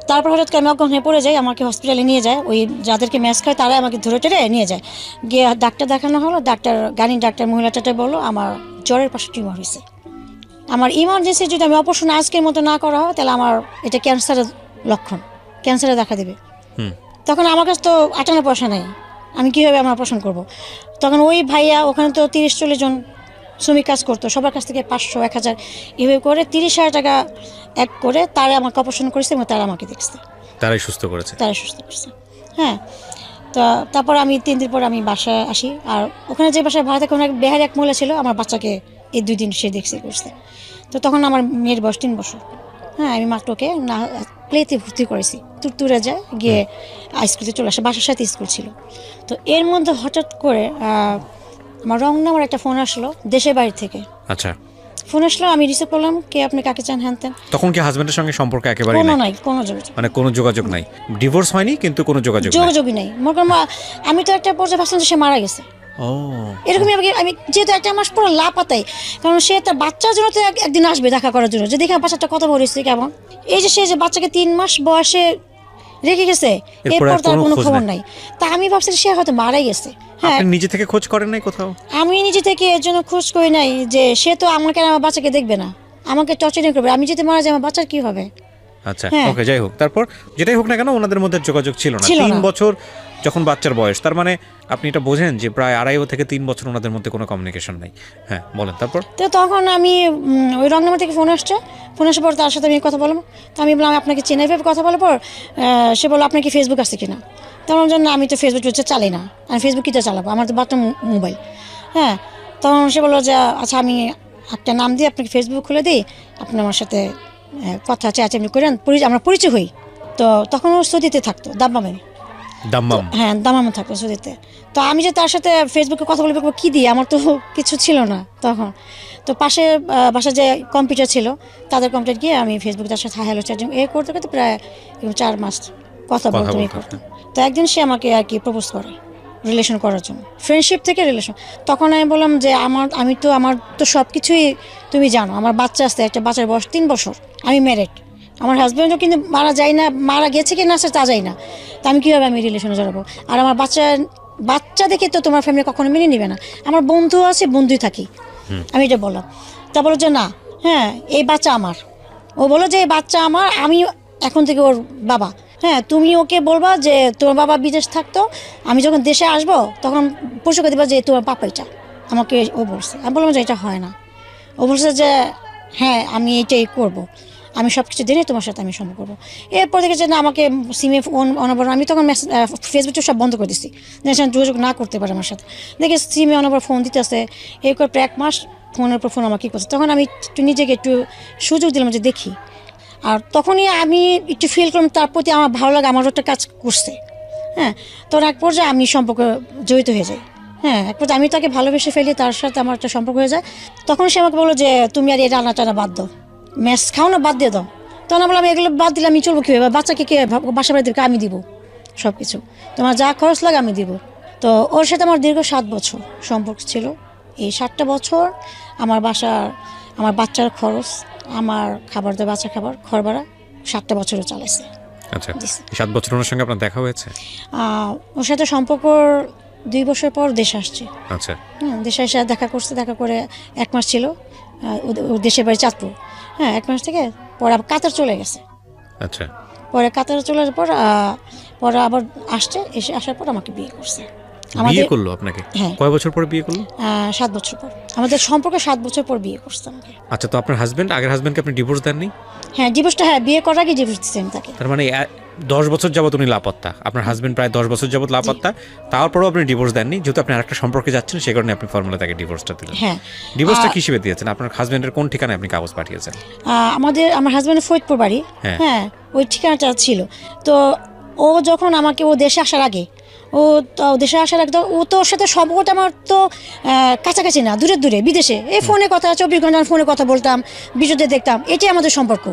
Speaker 1: তারপর হঠাৎ করে আমি অজ্ঞান হয়ে পড়ে যাই, আমাকে হসপিটালে নিয়ে যায়, ওই যাদেরকে ম্যাচ খায় তারাই আমাকে ধরে টেরে নিয়ে যায়। গিয়ে ডাক্তার দেখানো হলো, ডাক্তার মহিলাটাতে বললো আমার জ্বরের পাশে টিউমার হয়েছে। আমার ইমার্জেন্সি যদি আমি অপারেশন আজকের মতো না করা হয় তাহলে আমার এটা ক্যান্সারের লক্ষণ, ক্যান্সারে দেখা দেবে। তখন আমার কাছে তো আটানা পয়সা নেই, আমি কীভাবে আমার অপারেশন করব। তখন ওই ভাইয়া ওখানে তো 30-40 জন শ্রমিক কাজ করতো, সবার কাছ থেকে 500-1000 এভাবে করে 30,000 টাকা এক করে তারা আমাকে অপারেশন করেছে এবং তারা আমাকে দেখছে,
Speaker 2: তারাই সুস্থ করেছে।
Speaker 1: তারা সুস্থ করছে। হ্যাঁ, তো তারপর আমি 3 দিন পর আমি বাসায় আসি। আর ওখানে যে বাসায় ভাড়া থাকে ওখানে বেহারি এক মহিলা ছিল, আমার বাচ্চাকে এই 2 দিন সে দেখছে করছে। তো তখন আমার মেয়ের বয়স 3 বছর। হ্যাঁ, আমি মাত্র ওকে না প্লেতে ভর্তি করেছি, তুরতুরে যায় গিয়ে স্কুলে চলে আসে, বাসার সাথে স্কুল ছিল। তো এর মধ্যে হঠাৎ করে আমার রং নাম্বার একটা ফোন আসলো দেশের বাড়ি থেকে।
Speaker 2: আচ্ছা,
Speaker 1: ফোন আসলো, আমি রিসিভ করলাম, কে আপনি, কাকে চান, হ্যান তেন।
Speaker 2: তখন কি হাজবেন্ডের সঙ্গে সম্পর্ক একেবারে
Speaker 1: কোনো
Speaker 2: নাই?
Speaker 1: নাই, কোনো যোগাযোগ,
Speaker 2: মানে কোনো যোগাযোগ নাই, ডিভোর্স হয়নি কিন্তু কোনো যোগাযোগ নাই।
Speaker 1: যোগাযোগই নেই। আমি তো একটা পর্যায়ে ভাবছিলাম যে সে মারা গেছে।
Speaker 2: ও,
Speaker 1: এরকমই আমি যেহেতু 1 মাস পর লাপাতাই, কারণ সে তার বাচ্চার জন্য তো একদিন আসবে দেখা করার জন্য, যে দেখে বাচ্চাটা কত বড় হয়েছে কেমন। এই যে সে যে বাচ্চাকে 3 মাস বয়সে রেখে গেছে,
Speaker 2: এরপর
Speaker 1: এরপর
Speaker 2: আর
Speaker 1: তার
Speaker 2: কোনো
Speaker 1: কোনো
Speaker 2: খোঁজ
Speaker 1: খবর
Speaker 2: নাই?
Speaker 1: নাই। তা আমি ভাবছি সে হয়তো মারাই গেছে। হ্যাঁ,
Speaker 2: আপনি নিজে থেকে খোঁজ করেন নাই কোথাও?
Speaker 1: আমি নিজে থেকে এর জন্য খোঁজ করি নাই যে সে তো আমাকে আর আমার বাচ্চাকে দেখবে না, আমাকে টর্চারিং করবে। আমি যদি মারা যাই আমার বাচ্চার কি হবে?
Speaker 2: আচ্ছা,
Speaker 1: হ্যাঁ।
Speaker 2: ওকে, যাই হোক, তারপর যেটাই হোক না কেন ওনাদের মধ্যে যোগাযোগ ছিল না।
Speaker 1: ছিল
Speaker 2: 3
Speaker 1: না।
Speaker 2: বছর যখন বাচ্চার বয়স, তার মানে আপনি এটা বোঝেন যে প্রায় 2.5 থেকে 3 বছর ওনাদের মধ্যে কোনো কমিউনিকেশন নাই। হ্যাঁ, বলেন তারপর।
Speaker 1: তো তখন আমি ওই রং নাম্বার থেকে ফোন আসছে, ফোন আসার পর তার সাথে আমি কথা বললাম। তো আমি বললাম আপনাকে চেনে, ভেবে কথা বলার পর সে বললো আপনার কি ফেসবুক আছে কিনা। তখন জন্য আমি তো ফেসবুক চালাই না, আমি ফেসবুক কিটা চালাবো, আমার তো বাচ্চা মোবাইল। হ্যাঁ, তখন সে বললো যে আচ্ছা আমি একটা নাম দিয়ে আপনাকে ফেসবুক খুলে দিই, আপনি আমার সাথে কথা চেঁচামেচি করেন, আমরা পরিচয় হই। তো তখন ও সৌদিতে থাকতো, দাম্মামে।
Speaker 2: দাম্মাম?
Speaker 1: হ্যাঁ, দামামে থাকতো সৌদিতে। তো আমি যে তার সাথে ফেসবুকে কথা বলবো কি দিয়ে, আমার তো কিছু ছিল না তখন। তো পাশে বাসায় যে কম্পিউটার ছিল তাদের কম্পিউটার গিয়ে আমি ফেসবুকে তার সাথে হ্যালো চার্জিং করতে করতে প্রায় 4 মাস কথা বলতে করতাম। তো একদিন সে আমাকে আর কি প্রপোজ করে রিলেশন করার জন্য, ফ্রেন্ডশিপ থেকে রিলেশন। তখন আমি বললাম যে আমার তো সব কিছুই তুমি জানো, আমার বাচ্চা আছে, একটা বাচ্চার বয়স 3 বছর, আমি ম্যারিড, আমার হাজব্যান্ডও কিন্তু মারা গেছে কি না সে তা যাই না। তা আমি কীভাবে আমি রিলেশনে জড়াবো? আর আমার বাচ্চা দেখে তো তোমার ফ্যামিলি কখনো মেনে নেবে না, আমার বন্ধু আছে, বন্ধুই থাকি, আমি এটা বললাম। তা বলো যে না, হ্যাঁ এই বাচ্চা আমার। ও বলো যে এই বাচ্চা আমার, আমি এখন থেকে ওর বাবা। হ্যাঁ, তুমি ওকে বলবা যে তোমার বাবা বিদেশ থাকতো, আমি যখন দেশে আসবো তখন পরিচয় করে দিবা যে তোমার বাবা এটা। আমাকে ও বলছে, আমি বললাম যে এটা হয় না। ও বলছে যে হ্যাঁ আমি এইটাই করবো, আমি সব কিছু দিনে তোমার সাথে আমি সম্পর্ক করবো। এরপর দেখেছে না আমাকে সিমে ফোন অনবর, আমি তখন ফেসবুকটা সব বন্ধ করে দিচ্ছি, যোগাযোগ না করতে পারে আমার সাথে। দেখে সিমে অনবর ফোন দিতেছে, এরপর প্রায় 1 মাস ফোনের উপর ফোন আমার কী করছে। তখন আমি নিজেকে একটু সুযোগ দিলাম যে দেখি। আর তখনই আমি একটু ফিল করলাম তার প্রতি আমার ভালো লাগে, আমার একটা কাজ করছে। হ্যাঁ, তখন এক পর্যায়ে আমি সম্পর্ক জড়িত হয়ে যাই। হ্যাঁ, এক পর্যায়ে আমি তাকে ভালোবেসে ফেলি, তার সাথে আমার একটা সম্পর্ক হয়ে যায়। তখন সে আমাকে বললো যে তুমি আর এই রান্না টানা বাদ দাও, ম্যাচ খাও না, বাদ দিয়ে দাও। তখন আমি বললাম এগুলো বাদ দিলে আমি চলবো কীভাবে, বাচ্চাকে কে বাসা বাড়ি দেবে, আমি দিব সব কিছু, তোমার যা খরচ লাগে আমি দিব। তো ওর সাথে আমার দীর্ঘ 7 বছর সম্পর্ক ছিল। এই 7টা বছর আমার বাচ্চার খরচ, আমার খাবার দেওয়া, বাচ্চা খাবার, ঘর ভাড়া 7টা বছরও চালাইছে।
Speaker 2: আচ্ছা, 7 বছর ওনার সঙ্গে আপনার দেখা হয়েছে?
Speaker 1: ওর সাথে সম্পর্ক 2 বছর পর দেশে আসছে।
Speaker 2: আচ্ছা,
Speaker 1: হ্যাঁ, দেশে এসে দেখা করছে, দেখা করে 1 মাস ছিল, ওর দেশের বাড়ি চাঁদপুর। হ্যাঁ, 1 মাস থেকে পরে আবার কাতার চলে গেছে।
Speaker 2: আচ্ছা,
Speaker 1: পরে কাতারে চলে যাওয়ার পর পরে আবার আসার পর আমাকে বিয়ে করছে।
Speaker 2: বিয়ে করলো আপনাকে?
Speaker 1: হ্যাঁ।
Speaker 2: কয় বছর পরে বিয়ে করলো?
Speaker 1: 7 বছর পর, আমাদের সম্পর্কে 7 বছর পর বিয়ে করছে আমাকে।
Speaker 2: আচ্ছা, তো আপনার আগের হাজবেন্ডকে আপনি ডিভোর্স দেননি?
Speaker 1: হ্যাঁ, ডিভোর্সটা, হ্যাঁ বিয়ে করার আগে ডিভোর্স দিচ্ছি আমি তাকে।
Speaker 2: তার মানে 10 বছর যাবত উনি লাপাত্তা, আপনার হাজবেন্ড প্রায় 10 বছর যাবত লাপাত্তা, তারপরেও আপনি ডিভোর্স দেননি, যেহেতু আপনি আরেকটা সম্পর্কে যাচ্ছেন সেই কারণে আপনি ফর্মুলা তাকে ডিভোর্সটা দিলেন।
Speaker 1: হ্যাঁ,
Speaker 2: ডিভোর্সটা কি হিসেবে দিয়েছেন? আপনার হাজবেন্ডের কোন ঠিকানায় আপনি কাগজ পাঠিয়েছেন?
Speaker 1: আমার হাজবেন্ডের ফরিদপুর বাড়ি। হ্যাঁ, ওই ঠিকানাটা ছিল। তো ও যখন ও দেশে আসার আগে, ও তো ওর সাথে সম্পর্কটা আমার তো কাছাকাছি না, দূরে দূরে বিদেশে, এই ফোনে কথা, 24 ঘন্টা ফোনে কথা বলতাম, ভিডিওতে দেখতাম, এটাই আমাদের সম্পর্ক।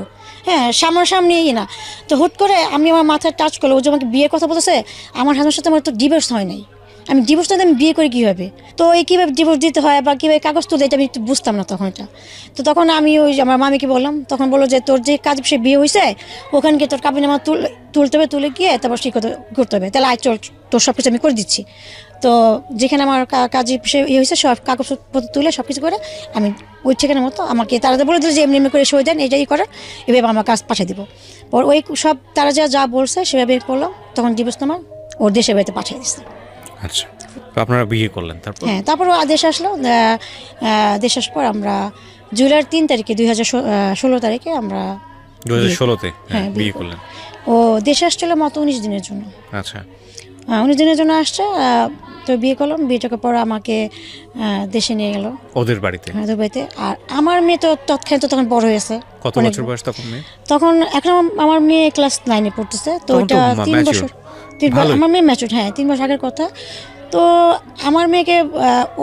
Speaker 1: হ্যাঁ, সামনাসামনি না। তো হুট করে আমি আমার মাথায় টাচ করলো, ও যে আমাকে বিয়ের কথা বলতেছে, আমার হাজবেন্ডের সাথে আমার তো ডিভোর্স হয় নাই, আমি ডিভোর্সটা আমি বিয়ে করি কীভাবে, তো এই কীভাবে ডিভোর্স দিতে হয় বা কীভাবে কাগজ তুলে, এটা আমি একটু বুঝতাম না তখন এটা। তো তখন আমি আমার মামিকে বললাম, তখন বললো যে তোর যে কাজ সে বিয়ে হয়েছে ওখানকে তোর কাবিনামা তুলতে হবে, তুলে গিয়ে তারপর সেই কথা করতে হবে, তাহলে চল তোর সব কিছু আমি করে দিচ্ছি। তো যেখানে আমার কাজে ইয়ে হয়েছে সব কাগজপত্র তুলে সব কিছু করে আমি ওই ঠিকানার মতো আমাকে তারা বলে দিল যে এমনি এমনি করে সই দেন, এইটাই করেন, এভাবে আমার কাজ পাঠিয়ে দিব। পর ওই সব তারা যা বলছে সেভাবে করলাম, তখন ডিভোর্সনামা ওর দেশের বাড়িতে পাঠিয়ে দিচ্ছে।
Speaker 2: আচ্ছা, তো আপনারা বিয়ে করলেন তারপর?
Speaker 1: হ্যাঁ, তারপর দেশ আসলো। দেশ আসার পর আমরা জুলাইয়ের 3 তারিখে 2016 তারিখে আমরা
Speaker 2: 2016-তে
Speaker 1: হ্যাঁ,
Speaker 2: বিয়ে করলেন।
Speaker 1: ও দেশে আসছিল মাত্র 19 দিনের জন্য।
Speaker 2: আচ্ছা,
Speaker 1: 19 দিনের জন্য আসছে। তো বিয়ে করলাম, বিয়েটাকে পর আমাকে দেশে নিয়ে গেল
Speaker 2: ওদের বাড়িতে।
Speaker 1: হ্যাঁ, দুবাইতে। আর আমার মেয়ে তো তখন বড় হয়েছে।
Speaker 2: কত বছর বয়স তখন মেয়ে?
Speaker 1: তখন এখন আমার মেয়ে ক্লাস 9-এ পড়তেছে। তো
Speaker 2: তখন তো
Speaker 1: ওইটা 3 বছর, আমার মেয়ে ম্যাচুর, হ্যাঁ 3 বছর আগের কথা। তো আমার মেয়েকে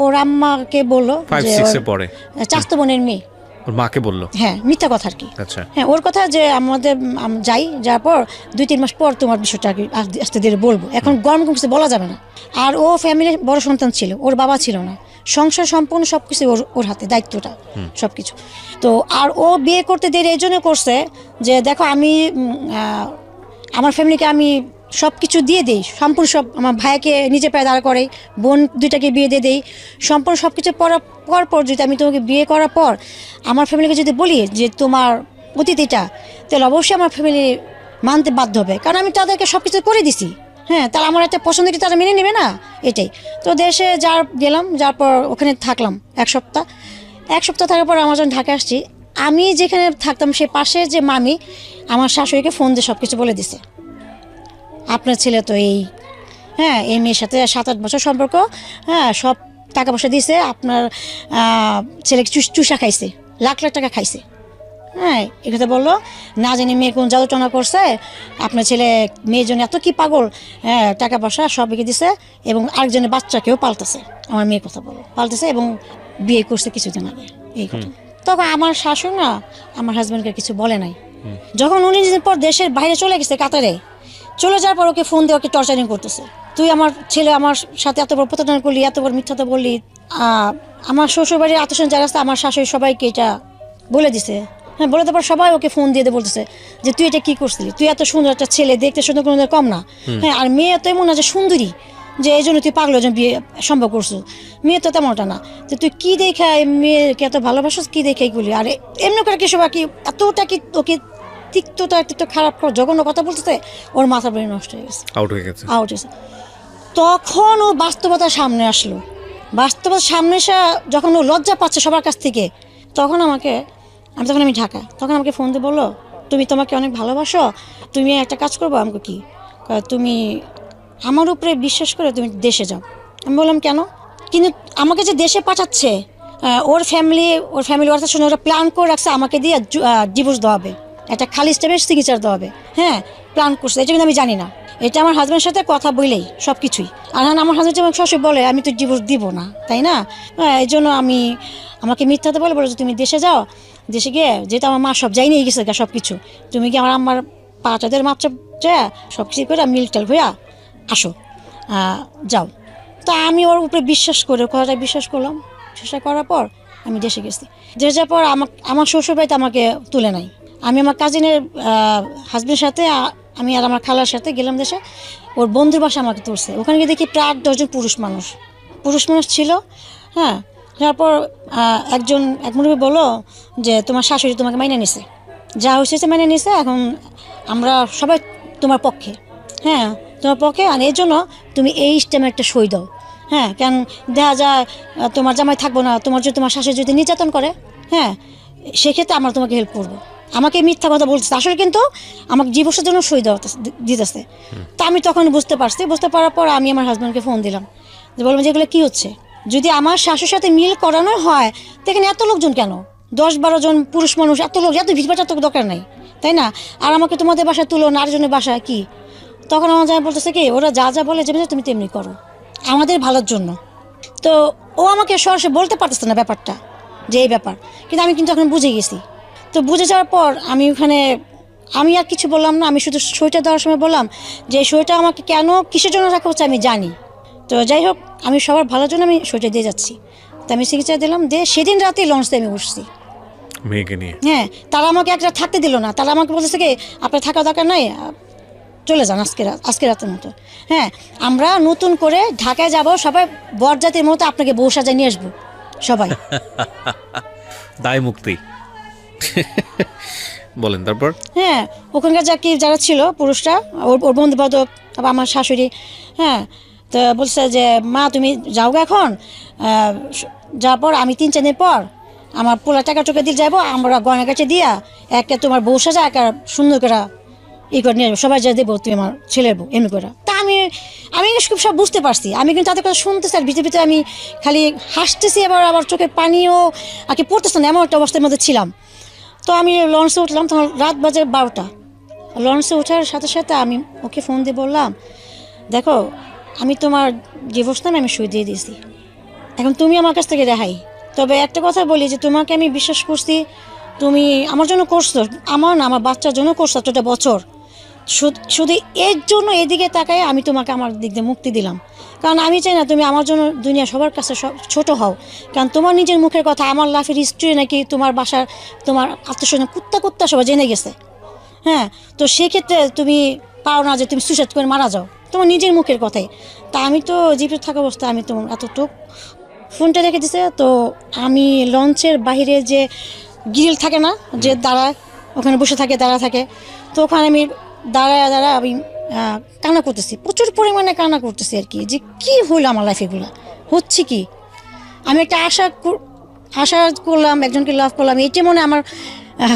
Speaker 1: ওর আম্মাকে বললো
Speaker 2: 5-6-এ পড়ে,
Speaker 1: চাচাতো বোনের মেয়ে,
Speaker 2: ওর মাকে বললো।
Speaker 1: হ্যাঁ মিথ্যা কথা আর কি।
Speaker 2: আচ্ছা,
Speaker 1: হ্যাঁ ওর কথা যে আমাদের যাই, যাওয়ার পর 2-3 মাস পর তোমার বিষয়টা আর কি আস্তে ধীরে বলবো, এখন গরম কিছু বলা যাবে না। আর ও ফ্যামিলির বড় সন্তান ছিল, ওর বাবা ছিল না, সংসার সম্পূর্ণ সব কিছু ওর হাতে, দায়িত্বটা সব কিছু। তো আর ও বিয়ে করতে দেরি এই জন্য করছে যে দেখো আমি আমার ফ্যামিলিকে আমি সব কিছু দিয়ে দিই, সম্পূর্ণ সব, আমার ভাইকে নিজে পায়ে দাঁড়া করে, বোন 2টাকে বিয়ে দিয়ে দিই, সম্পূর্ণ সব কিছু করার পর যদি আমি তোমাকে বিয়ে করার পর আমার ফ্যামিলিকে যদি বলি যে তোমার অতিথিটা, তাহলে অবশ্যই আমার ফ্যামিলি মানতে বাধ্য হবে, কারণ আমি তাদেরকে সব কিছু করে দিছি। হ্যাঁ, তাহলে আমার একটা পছন্দটি তারা মেনে নেবে না, এটাই। তো দেশে গেলাম, যার পর ওখানে থাকলাম 1 সপ্তাহ। 1 সপ্তাহ থাকার পর আমার যখন ঢাকা আসছি, আমি যেখানে থাকতাম সে পাশে যে মামি আমার শাশুড়িকে ফোন দিয়ে সব কিছু বলে দিছে, আপনার ছেলে তো এই, হ্যাঁ এই মেয়ের সাথে 7-8 বছর সম্পর্ক, হ্যাঁ সব টাকা পয়সা দিয়েছে, আপনার ছেলেকে চুষা খাইছে, লাখ লাখ টাকা খাইছে। হ্যাঁ এই কথা বললো, না জানি মেয়ে কোন জাদুটনা করছে, আপনার ছেলে মেয়ের জন্য এত কি পাগল, হ্যাঁ টাকা পয়সা সব এগিয়ে দিছে, এবং আরেকজনের বাচ্চাকেও পাল্টাছে, আমার মেয়ের কথা বলো পাল্টেছে, এবং বিয়ে করছে কিছুদিন আগে, এই কথা। তখন আমার শাশুড়ি না আমার হাজব্যান্ডকে কিছু বলে নাই। যখন 19 দিন পর দেশের বাইরে চলে গেছে কাতারে, চলে যাওয়ার পর ওকে ফোন দিয়ে ওকে টর্চারিং করতেছে, তুই আমার ছেলে আমার সাথে এত বড় প্রতারণা করলি, এত বড় মিথ্যাটা বললি। আমার শ্বশুরবাড়ির আত্মীয় যারা আছে আমার শাশুড়ি সবাইকে এটা বলে দিছে। হ্যাঁ, বলে তারপর সবাই ওকে ফোন দিয়ে বলতেছে যে তুই এটা কি করছিলি, তুই এত সুন্দর একটা ছেলে, দেখতে সুন্দর কোনো কম না, হ্যাঁ আর মেয়ে তো এমন না যে সুন্দরী যে এই জন্য তুই পাগল ওজন বিয়ে সম্ভব করছো, মেয়ে তো তেমনটা না, যে তুই কী দেখা মেয়েকে এত ভালোবাসো, কী দেখে এইগুলি, আর এমনি করে কি সবাই কি এতটা কি ওকে তিক্তটা একটু খারাপ কর জঘন্য কথা বলতেছে, ওর মাথা ব্রেন নষ্ট হয়ে গেছে,
Speaker 2: আউট হয়ে গেছে।
Speaker 1: তখন ও বাস্তবতার সামনে আসলো। বাস্তবতার সামনে এসে যখন ও লজ্জা পাচ্ছে সবার কাছ থেকে, তখন আমি ঢাকা, তখন আমাকে ফোন দিয়ে বললো তুমি তোমাকে অনেক ভালোবাসো, তুমি একটা কাজ করবো। আমাকে কি, তুমি আমার উপরে বিশ্বাস করে তুমি দেশে যাও। আমি বললাম কেন? কিন্তু আমাকে যে দেশে পাঠাচ্ছে, ওর ফ্যামিলি ওর শুনে ওরা প্ল্যান করে রাখছে আমাকে দিয়ে ডিভোর্স দেওয়া হবে, একটা খালি স্টেপের সিগনেচার দেওয়া হবে, হ্যাঁ প্ল্যান করছে, এটা কিন্তু আমি জানি না। এটা আমার হাজব্যান্ডের সাথে কথা বলেই সব কিছুই। আর আমার হাজব্যান্ড যেমন সবসময় বলে আমি তো ডিভোর্স দিব না, তাই না? এই জন্য আমাকে মিথ্যাতে বলে যে তুমি দেশে যাও, দেশে গিয়ে যেহেতু আমার মা সব যাই নিয়ে গেছে সব কিছু, তুমি কি আমার আম্মার পাটাদের মাপচা যা সব কিছু করে মিলটাল হইয়া আসো, যাও। তা আমি ওর উপরে বিশ্বাস করে কথাটা বিশ্বাস করলাম। চেষ্টা করার পর আমি দেশে গেছি। দেশে যাওয়ার পর আমার শ্বশুরবাড়িতে আমাকে তুলে নাই। আমি আমার কাজিনের হাজব্যান্ডের সাথে আমি আর আমার খালার সাথে গেলাম দেশে, ওর বন্ধুর বাসা আমাকে তুলছে। ওখানে গিয়ে দেখি প্রায় 10 জন পুরুষ মানুষ ছিল। হ্যাঁ, তারপর এক মুরব্বি বললো যে তোমার শাশুড়ি তোমাকে মাইনে নিছে, যা হয়েছে মাইনে নিছে, এখন আমরা সবাই তোমার পক্ষে, হ্যাঁ তোমার পক্ষে, আর এর জন্য তুমি এই স্টেমে একটা সই দাও। হ্যাঁ, কেন দেখা যায় তোমার জামাই থাকবো না, তোমার শাশুড়ি যদি নির্যাতন করে, হ্যাঁ সেক্ষেত্রে আমরা তোমাকে হেল্প করবো। আমাকে মিথ্যা কথা বলছে, আসলে কিন্তু আমাকে ডিভোর্সের জন্য সই দিতেছে। তা আমি তখন বুঝতে পারার পর আমি আমার হাজব্যান্ডকে ফোন দিলাম, যে বললাম যে এগুলো কী হচ্ছে, যদি আমার শাশুর সাথে মিল করানো হয় সেখানে এত লোকজন কেন, 10-12 জন পুরুষ মানুষ, এত ভিড়ভাড় তো দরকার নাই, তাই না? আর আমাকে তোমাদের বাসায় তুলো না, আরেকজনের বাসায় কি? তখন আমার জামাই বলতেছে কি, ওরা যা বলে যে তুমি তেমনি করো আমাদের ভালোর জন্য। তো ও আমাকে সরাসরি বলতে পারতেছে না ব্যাপারটা, যে এই ব্যাপার, কিন্তু আমি এখন বুঝে গেছি। তো বুঝে যাওয়ার পর আমি আর কিছু বললাম না, আমি শুধু সইটা দেওয়ার সময় বললাম যে সইটা আমাকে কেন কিসের জন্য রাখা হচ্ছে আমি জানি। তো যাই হোক, আমি সবার ভালোর জন্য আমি সইটা দিয়ে যাচ্ছি। তো আমি সিগনেচার দিলাম, দিয়ে সেদিন রাতেই লঞ্চে আমি উঠছি
Speaker 2: মেয়েকে নিয়ে।
Speaker 1: হ্যাঁ, তারা আমাকে একটা থাকতে দিল না, তারা আমাকে বলতেছে কি আপনার থাকা দরকার নাই, চলে যান আজকে রাতের মতো। হ্যাঁ, আমরা নতুন করে ঢাকায় যাব, সবাই বরযাত্রীর মতো আপনাকে বউ সাজায় নিয়ে আসবো সবাই।
Speaker 2: দায় মুক্তি। বলেন তারপর।
Speaker 1: হ্যাঁ, ওখানকার যারা ছিল পুরুষরা, ওর বন্ধু বান্ধব, তারপর আমার শাশুড়ি, হ্যাঁ, তো বলছে যে মা তুমি যাও এখন, যাওয়ার পর আমি 3-4 দিন পর আমার পোলা টাকা টুকা দিয়ে যাবো, আমরা গয়না কাছে দিয়া একটা তোমার বউ সাজা একা সুন্দর করে করে নিয়ে আসবো, সবাই যা দেবো তুমি আমার ছেলের বউ এমনি করে। তা আমি খুব সব বুঝতে পারছি, আমি কিন্তু তাদের কথা শুনতেছি আর ভিতরে ভিতরে আমি খালি হাসতেছি, আবার চোখের পানিও আগে পড়তেছে না, এমন একটা অবস্থার মধ্যে ছিলাম। তো আমি লঞ্চে উঠলাম, তখন রাত বাজে 12টা। লঞ্চে ওঠার সাথে সাথে আমি ওকে ফোন দিয়ে বললাম, দেখো আমি তোমার ডিভোর্স নামে আমি সই দিয়ে দিয়েছি, এখন তুমি আমার কাছ থেকে রেহাই। তবে একটা কথা বলি যে তোমাকে আমি বিশ্বাস করছি, তুমি আমার জন্য করছো, আমার না আমার বাচ্চার জন্য করছো এতটা বছর, শুধু এর জন্য এদিকে তাকায় আমি তোমাকে আমার দিক দিয়ে মুক্তি দিলাম। কারণ আমি চাই না তুমি আমার জন্য দুনিয়া সবার কাছে ছোট হও, কারণ তোমার নিজের মুখের কথা আমার লাইফের হিস্ট্রি নাকি তোমার বাসার তোমার আত্মীয়স্বজন কুত্তা সবাই জেনে গেছে। হ্যাঁ, তো সেক্ষেত্রে তুমি পাও না যে তুমি সুইসাইড করে মারা যাও, তোমার নিজের মুখের কথাই। তা আমি তো জীবিত থাকা অবস্থায় আমি তোমার এতটুকু ফোনটা রেখে দিছে। তো আমি লঞ্চের বাইরে যে গ্রিল থাকে না, যে দাঁড়ায় ওখানে বসে থাকে, দাঁড়া থাকে, তো ওখানে আমি দাঁড়ায় আমি কান্না করতেছি, প্রচুর পরিমাণে কান্না করতেছি আর কি, যে কী হলো আমার লাইফ, এগুলো হচ্ছে কি। আমি একটা আশা করলাম, একজনকে লাভ করলাম, এইটা মনে আমার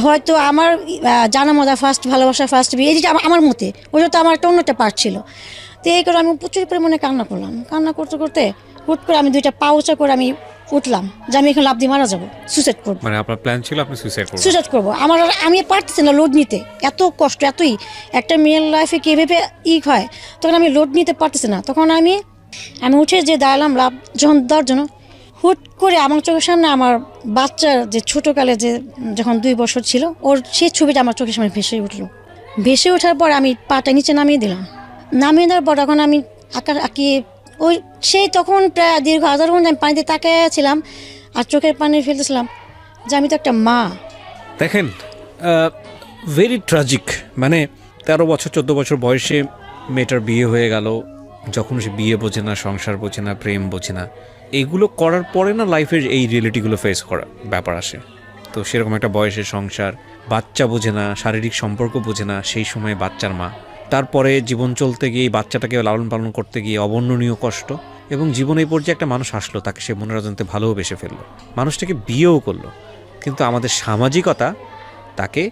Speaker 1: হয়তো আমার জানা মজা ফার্স্ট ভালোবাসা ফার্স্ট বিয়ে, যেটা আমার মতে ওইটা তো আমার একটা অন্যটা পার্ট ছিল। তো এই করে আমি প্রচুর পরিমাণে কান্না করলাম, কান্না করতে করতে হুট করে আমি 2টা পাউচা করে আমি উঠলাম যে আমি এখন লাফ দিয়ে মারা যাবো, সুইসাইড করবো।
Speaker 2: মানে আপনার প্ল্যান ছিল আপনি
Speaker 1: সুইসাইড করবো। আমি পারতেছি না লোড নিতে, এত কষ্ট, এতই একটা মেয়ের লাইফে কীভাবে হয়, তখন আমি লোড নিতে পারতেছি না। তখন আমি উঠে যে দাঁড়ালাম লাভ যখন দেওয়ার জন্য, হুট করে আমার চোখের সামনে আমার বাচ্চার যে ছোটোকালে যে যখন 2 বছর ছিল ওর সেই ছবিটা আমার চোখের সামনে ভেসে উঠলো। ভেসে ওঠার পর আমি পাটা নিচে নামিয়ে দিলাম, নামিয়ে দেওয়ার পর তখন আমি ওই সেই তখন প্রায় দীর্ঘ 1000 ঘন্টা আমি পানিতে তাকিয়েছিলাম আর চোখের পানি ফেলতেছিলাম যে আমি তো একটা মা।
Speaker 2: দেখেন, ভেরি ট্রাজিক। মানে 13 বছর 14 বছর বয়সে মেয়েটার বিয়ে হয়ে গেল, যখন সে বিয়ে বোঝে না, সংসার বোঝে না, প্রেম বোঝে না, এইগুলো করার পরে না লাইফের এই রিয়েলিটিগুলো ফেস করা ব্যাপার আসে। তো সেরকম একটা বয়সে সংসার, বাচ্চা বোঝে না, শারীরিক সম্পর্ক বোঝে না, সেই সময় বাচ্চার মা, তারপরে জীবন চলতে গিয়ে বাচ্চাটাকে লালন পালন করতে গিয়ে অবর্ণনীয় কষ্ট, এবং জীবনে এই পর্যায়ে একটা মানুষ আসলো, তাকে সে মনের অজান্তে ভালোবেসে ফেললো, মানুষটাকে বিয়েও করলো, কিন্তু আমাদের সামাজিকতা তাকে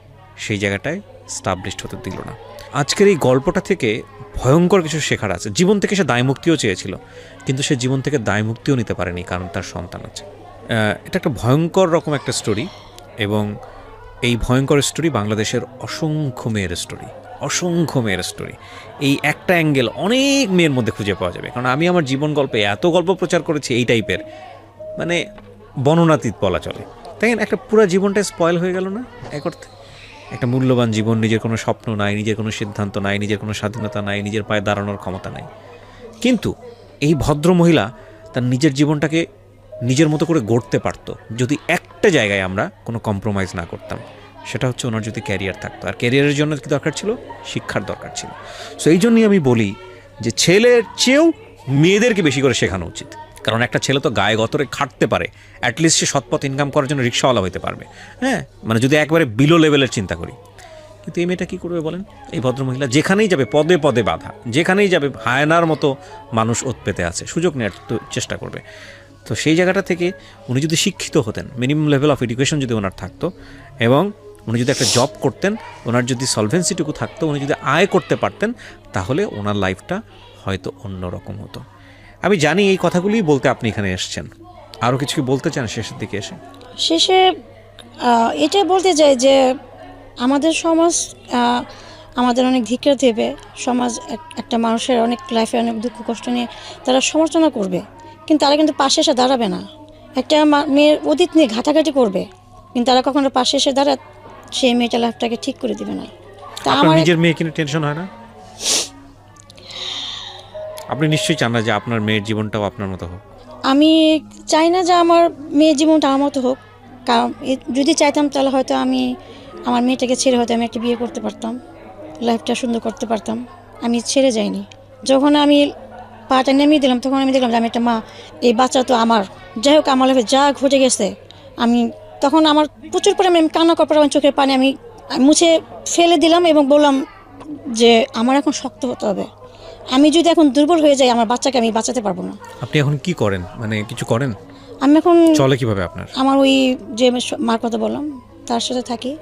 Speaker 2: সেই জায়গাটায় স্টাবলিশড হতে দিল না। আজকের এই গল্পটা থেকে ভয়ঙ্কর কিছু শেখার আছে। জীবন থেকে সে দায়মুক্তিও চেয়েছিল, কিন্তু সে জীবন থেকে দায়মুক্তিও নিতে পারেনি, কারণ তার সন্তান আছে। এটা একটা ভয়ঙ্কর রকম একটা স্টোরি, এবং এই ভয়ঙ্কর স্টোরি বাংলাদেশের অসংখ্য মেয়ের স্টোরি। এই একটা অ্যাঙ্গেল অনেক মেয়ের মধ্যে খুঁজে পাওয়া যাবে, কারণ আমি আমার জীবন গল্পে এত গল্প প্রচার করেছি এই টাইপের, মানে বর্ণনাতীত বলা চলে। তাই একটা পুরো জীবনটা স্পয়েল হয়ে গেল না এক অর্থে। একটা মূল্যবান জীবন, নিজের কোনো স্বপ্ন নাই, নিজের কোনো সিদ্ধান্ত নাই, নিজের কোনো স্বাধীনতা নাই, নিজের পায়ে দাঁড়ানোর ক্ষমতা নাই। কিন্তু এই ভদ্র মহিলা তার নিজের জীবনটাকে নিজের মতো করে গড়তে পারত যদি একটা জায়গায় আমরা কোনো কম্প্রোমাইজ না করতাম, সেটা হচ্ছে ওনার যদি ক্যারিয়ার থাকতো। আর ক্যারিয়ারের জন্য কি দরকার ছিল? শিক্ষার দরকার ছিল। সো এই জন্যই আমি বলি যে ছেলের চেয়েও মেয়েদেরকে বেশি করে শেখানো উচিত, কারণ একটা ছেলে তো গায়ে গতরে খাটতে পারে, অ্যাটলিস্ট সে সৎপথ ইনকাম করার জন্য রিক্সাওয়ালা হতে পারবে। হ্যাঁ, মানে যদি একবারে বিলো লেভেলের চিন্তা করি। কিন্তু এই মেয়েটা কী করবে বলেন? এই ভদ্রমহিলা যেখানেই যাবে পদে পদে বাধা, যেখানেই যাবে হায়নার মতো মানুষ ওত পেতে আছে, সুযোগ নেওয়ার চেষ্টা করবে। তো সেই জায়গাটা থেকে উনি যদি শিক্ষিত হতেন, মিনিমাম লেভেল অফ এডুকেশন যদি ওনার থাকতো, এবং উনি যদি একটা জব করতেন, ওনার যদি সলভেন্সিটুকু থাকতো, উনি যদি আয় করতে পারতেন, তাহলে ওনার লাইফটা হয়তো অন্যরকম হতো। আমি জানি এই কথাগুলিই বলতে আপনি এখানে এসেছেন, আরও কিছু কি বলতে চান শেষের দিকে এসে?
Speaker 1: শেষে এটা বলতে চাই যে আমাদের সমাজ আমাদের অনেক ধিক্কার দেবে। সমাজ একটা মানুষের অনেক লাইফে অনেক দুঃখ কষ্ট নিয়ে তারা সমালোচনা করবে, কিন্তু তারা কিন্তু পাশে এসে দাঁড়াবে না। একটা মেয়ের অতীত নিয়ে ঘাটাঘাটি করবে, কিন্তু তারা কখনো পাশে এসে দাঁড়ায় সেই মেয়েটা লাইফটাকে ঠিক করে দিবে না। তা আমার
Speaker 2: নিজের মেয়ে কিনে টেনশন হয় না? আপনি নিশ্চয়ই চান না যে আপনার মেয়ের জীবনটাও আপনার মতো হোক?
Speaker 1: আমি চাই না যে আমার মেয়ের জীবনটা আমার মতো হোক, কারণ যদি চাইতাম তাহলে হয়তো আমি আমার মেয়েটাকে ছেড়ে হয়তো আমি একটা বিয়ে করতে পারতাম, লাইফটা সুন্দর করতে পারতাম। আমি ছেড়ে যাইনি। যখন আমি পাটা নেমিয়ে দিলাম তখন আমি দেখলাম যে আমি একটা মা, এই বাচ্চা তো আমার। যাই হোক, আমার লাইফে যা ঘটে গেছে, আমি তখন আমার প্রচুর পরিমাণে আমি কান্না করার পর আমার চোখের পানি আমি মুছে ফেলে দিলাম এবং বললাম যে আমার এখন শক্ত হতে হবে। আমি যদি এখন দুর্বল হয়ে যাই, আমার বাচ্চাকে আমি বাঁচাতে পারবো না।
Speaker 2: আপনি এখন কি করেন, মানে কিছু করেন?
Speaker 1: আমি এখন
Speaker 2: চলে কিভাবে আপনার?
Speaker 1: আমার ওই যে মার কথা বললাম তার সাথে থাকি,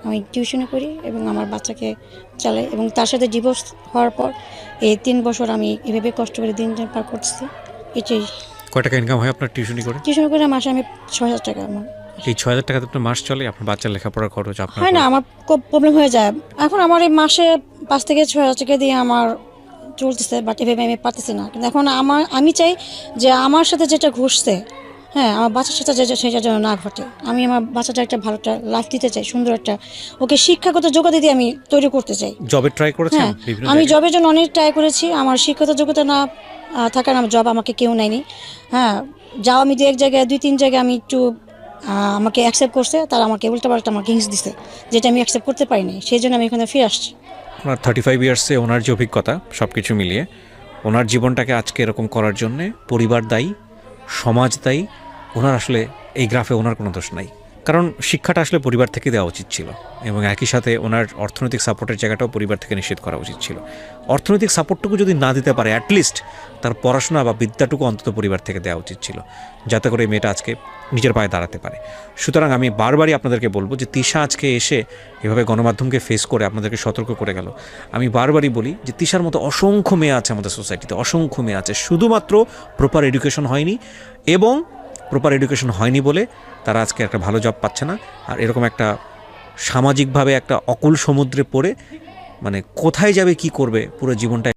Speaker 1: আমি টিউশনে করি এবং আমার বাচ্চাকে চালাই, এবং তার সাথে ডিভোর্স হওয়ার পর এই 3 বছর আমি এভাবে কষ্ট করে দিন পার করছি। এটাই।
Speaker 2: কয় টাকা ইনকাম হয় আপনার টিউশনি করে?
Speaker 1: টিউশন করে মাসে আমি 6,000 টাকা আমার।
Speaker 2: এই 6,000 টাকাতে আপনার মাস চলে? আপনার বাচ্চার লেখাপড়ার খরচ আপনার
Speaker 1: হয় না, আমার খুব প্রবলেম হয়ে যায়। এখন আমার এই মাসে 5 থেকে 6,000 টাকা দিয়ে আমার চলতেছে, বাট এভাবে আমি পারতেছি না। কিন্তু এখন আমি চাই যে আমার সাথে যেটা ঘটছে, হ্যাঁ, আমার বাচ্চার সাথে সেটা যেন না ঘটে। আমি আমার বাচ্চাটা একটা ভালো একটা লাইফ দিতে চাই, সুন্দর একটা ওকে শিক্ষাগত যোগ্যতা দিয়ে আমি তৈরি করতে চাই।
Speaker 2: জবে ট্রাই করেছেন?
Speaker 1: হ্যাঁ,
Speaker 2: বিভিন্ন
Speaker 1: আমি
Speaker 2: জায়গায়?
Speaker 1: জবের জন্য অনেক ট্রাই করেছি। আমার শিক্ষাগত যোগ্যতা না থাকার আমার জব আমাকে কেউ নেয়নি। হ্যাঁ, যাও আমি 2-3 জায়গায় আমি একটু আমাকে অ্যাকসেপ্ট করছে, তারা আমাকে উল্টাপাল্টা আমাকে হিংস দিছে, যেটা আমি অ্যাকসেপ্ট করতে পারিনি। সেই জন্য আমি এখানে ফিরে আসছি।
Speaker 2: ওনার 35 ইয়ার্সে ওনার যে অভিজ্ঞতা সব কিছু মিলিয়ে ওনার জীবনটাকে আজকে এরকম করার জন্যে পরিবার দায়ী, সমাজ দায়ী। ওনার আসলে এই গ্রাফে ওনার কোনো দোষ নাই, কারণ শিক্ষাটা আসলে পরিবার থেকে দেওয়া উচিত ছিল, এবং একই সাথে ওনার অর্থনৈতিক সাপোর্টের জায়গাটাও পরিবার থেকে নিষেধ করা উচিত ছিল। অর্থনৈতিক সাপোর্টটুকু যদি না দিতে পারে, অ্যাটলিস্ট তার পড়াশোনা বা বিদ্যাটুকু অন্তত পরিবার থেকে দেওয়া উচিত ছিল, যাতে করে এই মেয়েটা আজকে নিজের পায়ে দাঁড়াতে পারে। সুতরাং আমি বারবারই আপনাদেরকে বলবো যে তিশা আজকে এসে এভাবে গণমাধ্যমকে ফেস করে আপনাদেরকে সতর্ক করে গেল। আমি বারবারই বলি যে তিশার মতো অসংখ্য মেয়ে আছে আমাদের সোসাইটিতে, অসংখ্য মেয়ে আছে, শুধুমাত্র প্রপার এডুকেশন হয়নি, এবং প্রপার এডুকেশন হয়নি বলে তারা আজকে একটা ভালো জব পাচ্ছে না। আর এরকম একটা সামাজিকভাবে একটা অকুল সমুদ্রে পড়ে মানে কোথায় যাবে, কি করবে, পুরো জীবনটা